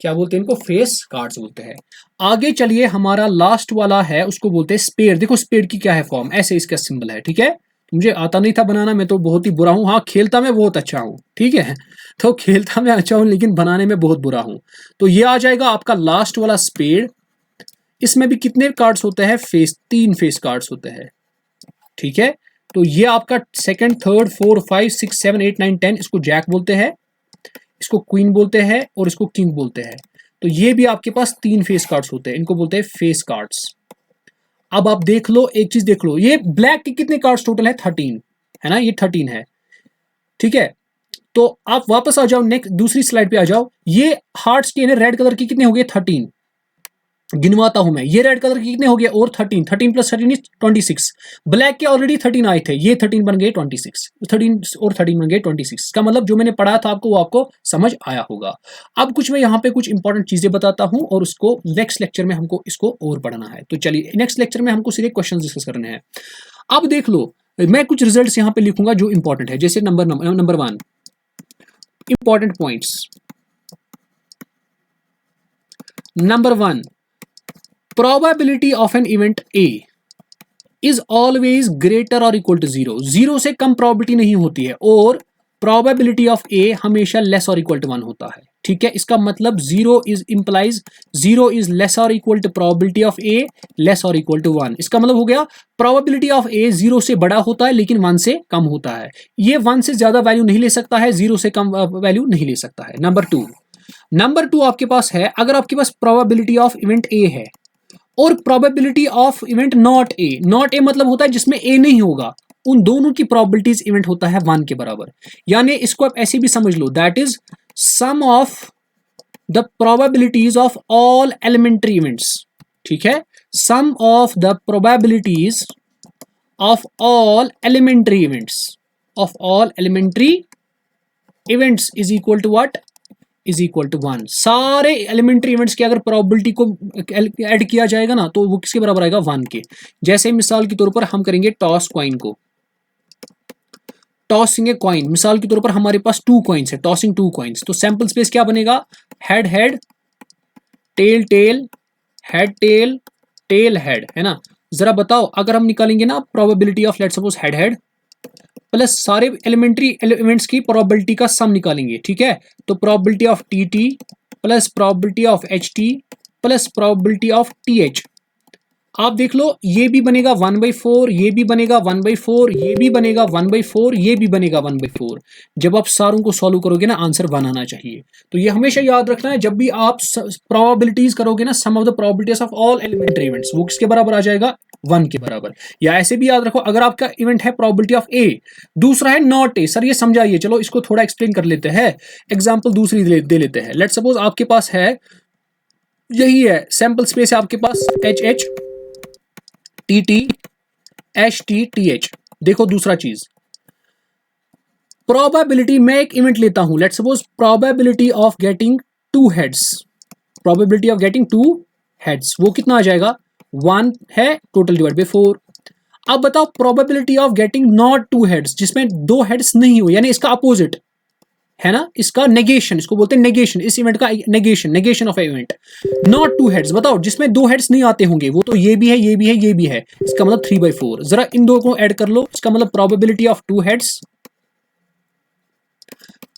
क्या बोलते हैं इनको? फेस कार्ड्स बोलते हैं। आगे चलिए, हमारा लास्ट वाला है, उसको बोलते हैं स्पेड। देखो स्पेड की क्या है फॉर्म, ऐसे इसका सिंबल है, ठीक है। मुझे आता नहीं था बनाना, मैं तो बहुत ही बुरा हूं। हाँ, खेलता मैं बहुत अच्छा हूं, ठीक है। तो खेलता मैं अच्छा हूं, लेकिन बनाने में बहुत बुरा हूं। तो ये आ जाएगा आपका लास्ट वाला स्पेड। इसमें भी कितने कार्ड्स होते हैं? फेस, 3 फेस कार्ड्स होते हैं, ठीक है। तो ये आपका सेकंड, थर्ड, 4 5 6 7 8 9 10, इसको जैक बोलते हैं, इसको क्वीन बोलते हैं, और इसको किंग बोलते हैं। तो ये भी आपके पास 3 फेस कार्ड्स होते हैं, इनको बोलते हैं फेस कार्ड्स। अब आप देख लो, एक चीज देख लो, ये ब्लैक के कितने कार्ड्स टोटल है? 13 है ना, ये 13 है, ठीक है। तो आप वापस आ जाओ, नेक्स्ट दूसरी स्लाइड पे आ जाओ। ये हार्ट्स के रेड कलर के कितने हो गए? 13। गिनवाता हूं मैं, ये रेड कलर के कितने हो गए? और 13, 13 प्लस 13 इज 26। ब्लैक के ऑलरेडी 13 आए थे, ये 13 बन गए 26, 13 और 13 बन गए 26। का मतलब जो मैंने पढ़ा था आपको, वो आपको समझ आया होगा। अब कुछ मैं यहाँ पे कुछ इंपॉर्टेंट चीजें बताता हूं, और उसको नेक्स्ट लेक्चर में हमको इसको और पढ़ना है। तो चलिए, नेक्स्ट लेक्चर में हमको सीधे क्वेश्चन डिस्कस करने हैं। अब देख लो, मैं कुछ रिजल्ट्स यहाँ पे लिखूंगा जो इंपॉर्टेंट है, जैसे number 1 important points. Number 1, probability of an event A is always greater or equal to 0। 0 से कम probability नहीं होती है, और probability of A हमेशा less or equal to 1 होता है, ठीक है। इसका मतलब 0 is implies 0 is less or equal to probability of A less or equal to 1। इसका मतलब हो गया, probability of A 0 से बड़ा होता है लेकिन 1 से कम होता है। ये 1 से ज्यादा वैल्यू नहीं ले सकता है, 0 से कम वैल्यू नहीं ले सकता है। नंबर 2 आपके पास है, अगर आपके पास probability of event A है और probability of event not a मतलब होता है जिसमें ए नहीं होगा, उन दोनों की प्रोबेबिलिटीज इवेंट होता है 1 के बराबर। यानी इसको आप ऐसे भी समझ लो, that is sum of the probabilities of all elementary events, ठीक है। Sum of the probabilities of all elementary events is equal to what? Is equal to 1। सारे एलिमेंट्री इवेंट्स की अगर प्रोबेबिलिटी को ऐड किया जाएगा ना, तो वो किसके बराबर आएगा? 1 के। जैसे मिसाल के तौर पर हम करेंगे टॉस कॉइन को, टॉसिंग कॉइन, मिसाल के तौर पर हमारे पास 2 कॉइन्स है, टॉसिंग 2 कॉइन्स, तो सैंपल स्पेस क्या बनेगा? Head head, tail tail, head tail, tail head, है ना। जरा बताओ, अगर हम निकालेंगे ना probability of, let's suppose head head plus सारे एलिमेंट्री एलिमेंट्स की प्रोबेबिलिटी का सम निकालेंगे, ठीक है। तो probability of T T plus probability of H T plus probability of T H. आप देख लो, ये भी बनेगा 1/4, ये भी बनेगा 1/4, ये भी बनेगा 1/4, ये भी बनेगा 1/4। जब आप सारों को सॉल्व करोगे ना, आंसर 1 आना चाहिए। तो ये हमेशा याद रखना है, जब भी आप प्रोबेबिलिटीज करोगे ना, sum of the probabilities of all elementary events, वो किसके बराबर आ जाएगा? 1 के बराबर। या ऐसे भी याद रखो, अगर आपका इवेंट है प्रोबेबिलिटी ऑफ ए, दूसरा है नॉट ए। सर ये समझाइए, चलो इसको थोड़ा एक्सप्लेन कर लेते हैं, एग्जाम्पल दूसरी दे लेते हैं। लेट्स सपोज आपके पास है, यही है सैंपल स्पेस है आपके पास, H H T T H T T H, देखो दूसरा चीज, प्रोबेबिलिटी, मैं एक इवेंट लेता हूं, let's suppose probability of getting 2 heads, probability of getting 2 heads, वो कितना आ जाएगा, 1 है, टोटल डिवाइड बाई 4। अब बताओ probability of getting not 2 heads, जिसमें 2 हेड्स नहीं हो, यानी इसका अपोजिट है ना, इसका नेगेशन, इसको बोलते हैं नेगेशन, इस इवेंट का negation, negation of event, not 2 heads. बताओ जिसमें 2 हेड्स नहीं आते होंगे, वो तो ये भी है, ये भी है, ये भी है, इसका मतलब 3/4। जरा इन दो को ऐड कर लो, इसका मतलब प्रोबेबिलिटी ऑफ 2 हेड्स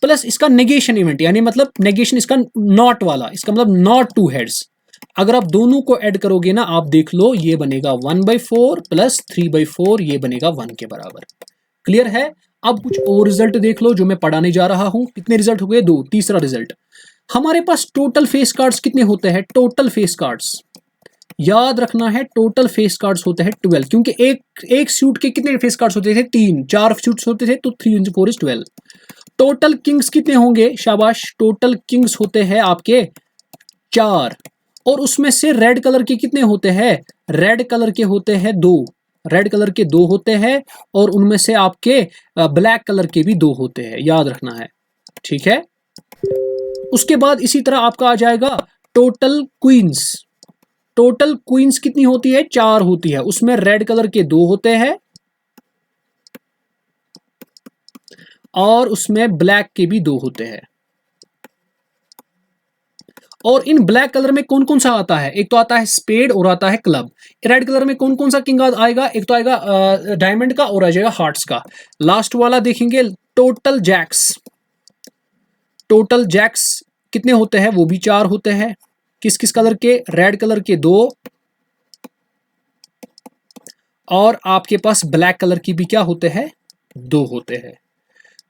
प्लस इसका नेगेशन इवेंट, यानी मतलब नेगेशन इसका नॉट वाला, इसका मतलब नॉट 2 हेड्स। अगर आप दोनों को ऐड करोगे ना, आप देख लो, ये बनेगा 1/4 प्लस 3/4, ये बनेगा 1 के बराबर। क्लियर है? अब कुछ और रिजल्ट देख लो जो मैं पढ़ाने जा रहा हूं। कितने रिजल्ट हो गए? 2। तीसरा रिजल्ट, हमारे पास टोटल फेस कार्ड्स कितने होते हैं? टोटल फेस कार्ड्स याद रखना है, टोटल फेस कार्ड्स होते हैं 12, क्योंकि एक सूट के कितने फेस कार्ड्स होते थे? 3, 4 सूट्स होते थे, तो 3 × 4 = 12। टोटल किंग्स कितने होंगे? शाबाश, टोटल किंग्स होते हैं आपके 4, और उसमें से रेड कलर के कितने होते हैं? रेड कलर के होते हैं 2, रेड कलर के 2 होते हैं, और उनमें से आपके ब्लैक कलर के भी 2 होते हैं, याद रखना है, ठीक है। उसके बाद इसी तरह आपका आ जाएगा टोटल क्वींस। टोटल क्वींस कितनी होती है? 4 होती है, उसमें रेड कलर के 2 होते हैं, और उसमें ब्लैक के भी 2 होते हैं। और इन ब्लैक कलर में कौन कौन सा आता है? एक तो आता है स्पेड और आता है क्लब। रेड कलर में कौन कौन सा किंग आएगा? एक तो आएगा डायमंड का और आ जाएगा हार्ट्स का। लास्ट वाला देखेंगे टोटल जैक्स। टोटल जैक्स कितने होते हैं? वो भी 4 होते हैं। किस किस कलर के? रेड कलर के 2, और आपके पास ब्लैक कलर की भी क्या होते हैं? 2 होते हैं।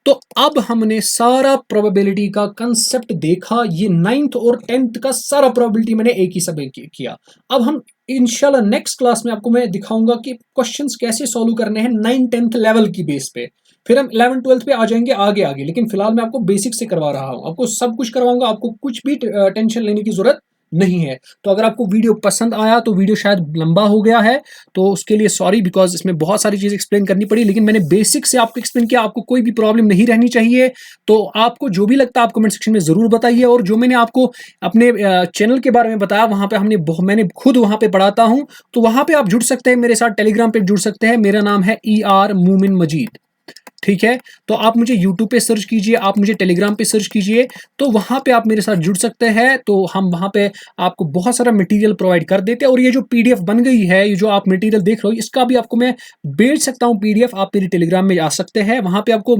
तो अब हमने सारा प्रोबेबिलिटी का कंसेप्ट देखा, ये 9th और 10th का सारा प्रोबेबिलिटी मैंने एक ही समय किया। अब हम इंशाल्लाह नेक्स्ट क्लास में आपको मैं दिखाऊंगा कि क्वेश्चंस कैसे सॉल्व करने हैं 9th 10th लेवल की बेस पे, फिर हम 11th 12th पे आ जाएंगे आगे आगे, लेकिन फिलहाल मैं आपको बेसिक से करवा रहा हूं, आपको सब कुछ करवाऊंगा, आपको कुछ भी टेंशन लेने की जरूरत नहीं है। तो अगर आपको वीडियो पसंद आया, तो वीडियो शायद लंबा हो गया है, तो उसके लिए सॉरी, बिकॉज इसमें बहुत सारी चीज़ एक्सप्लेन करनी पड़ी, लेकिन मैंने बेसिक से आपको एक्सप्लेन किया, आपको कोई भी प्रॉब्लम नहीं रहनी चाहिए। तो आपको जो भी लगता है आप कमेंट सेक्शन में ज़रूर बताइए, और जो मैंने आपको अपने चैनल के बारे में बताया, वहाँ पे मैंने खुद वहाँ पे पढ़ाता हूँ, तो वहाँ पे आप जुड़ सकते हैं, मेरे साथ टेलीग्राम पे जुड़ सकते हैं। मेरा नाम है ER मोमिन मजीद, ठीक है। तो आप मुझे YouTube पे सर्च कीजिए, आप मुझे टेलीग्राम पे सर्च कीजिए, तो वहाँ पे आप मेरे साथ जुड़ सकते हैं। तो हम वहाँ पे आपको बहुत सारा मटेरियल प्रोवाइड कर देते हैं, और ये जो PDF बन गई है, ये जो आप मटेरियल देख रहे हो, इसका भी आपको मैं भेज सकता हूँ PDF, आप मेरी टेलीग्राम में आ सकते हैं। वहाँ पे आपको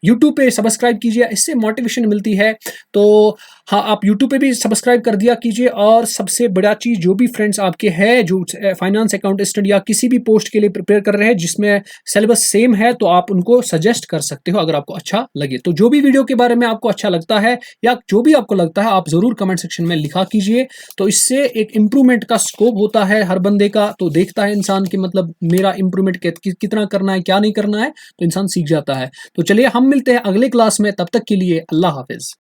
YouTube पे सब्सक्राइब कीजिए, इससे मोटिवेशन मिलती है। तो हाँ, आप YouTube पे भी सब्सक्राइब कर दिया कीजिए। और सबसे बड़ा चीज़, जो भी फ्रेंड्स आपके हैं जो फाइनेंस अकाउंटेंट या किसी भी पोस्ट के लिए प्रिपेयर कर रहे हैं जिसमें सिलेबस सेम है, तो आप उनको सजेस्ट कर सकते हो अगर आपको अच्छा लगे। तो जो भी वीडियो के बारे में आपको अच्छा लगता है, या जो भी आपको लगता है, आप ज़रूर कमेंट सेक्शन में लिखा कीजिए। तो इससे एक इम्प्रूवमेंट का स्कोप होता है हर बंदे का, तो देखता है इंसान कि मतलब मेरा इम्प्रूवमेंट कितना करना है, क्या नहीं करना है, तो इंसान सीख जाता है। तो चलिए हम मिलते हैं अगले क्लास में, तब तक के लिए अल्लाह हाफिज़।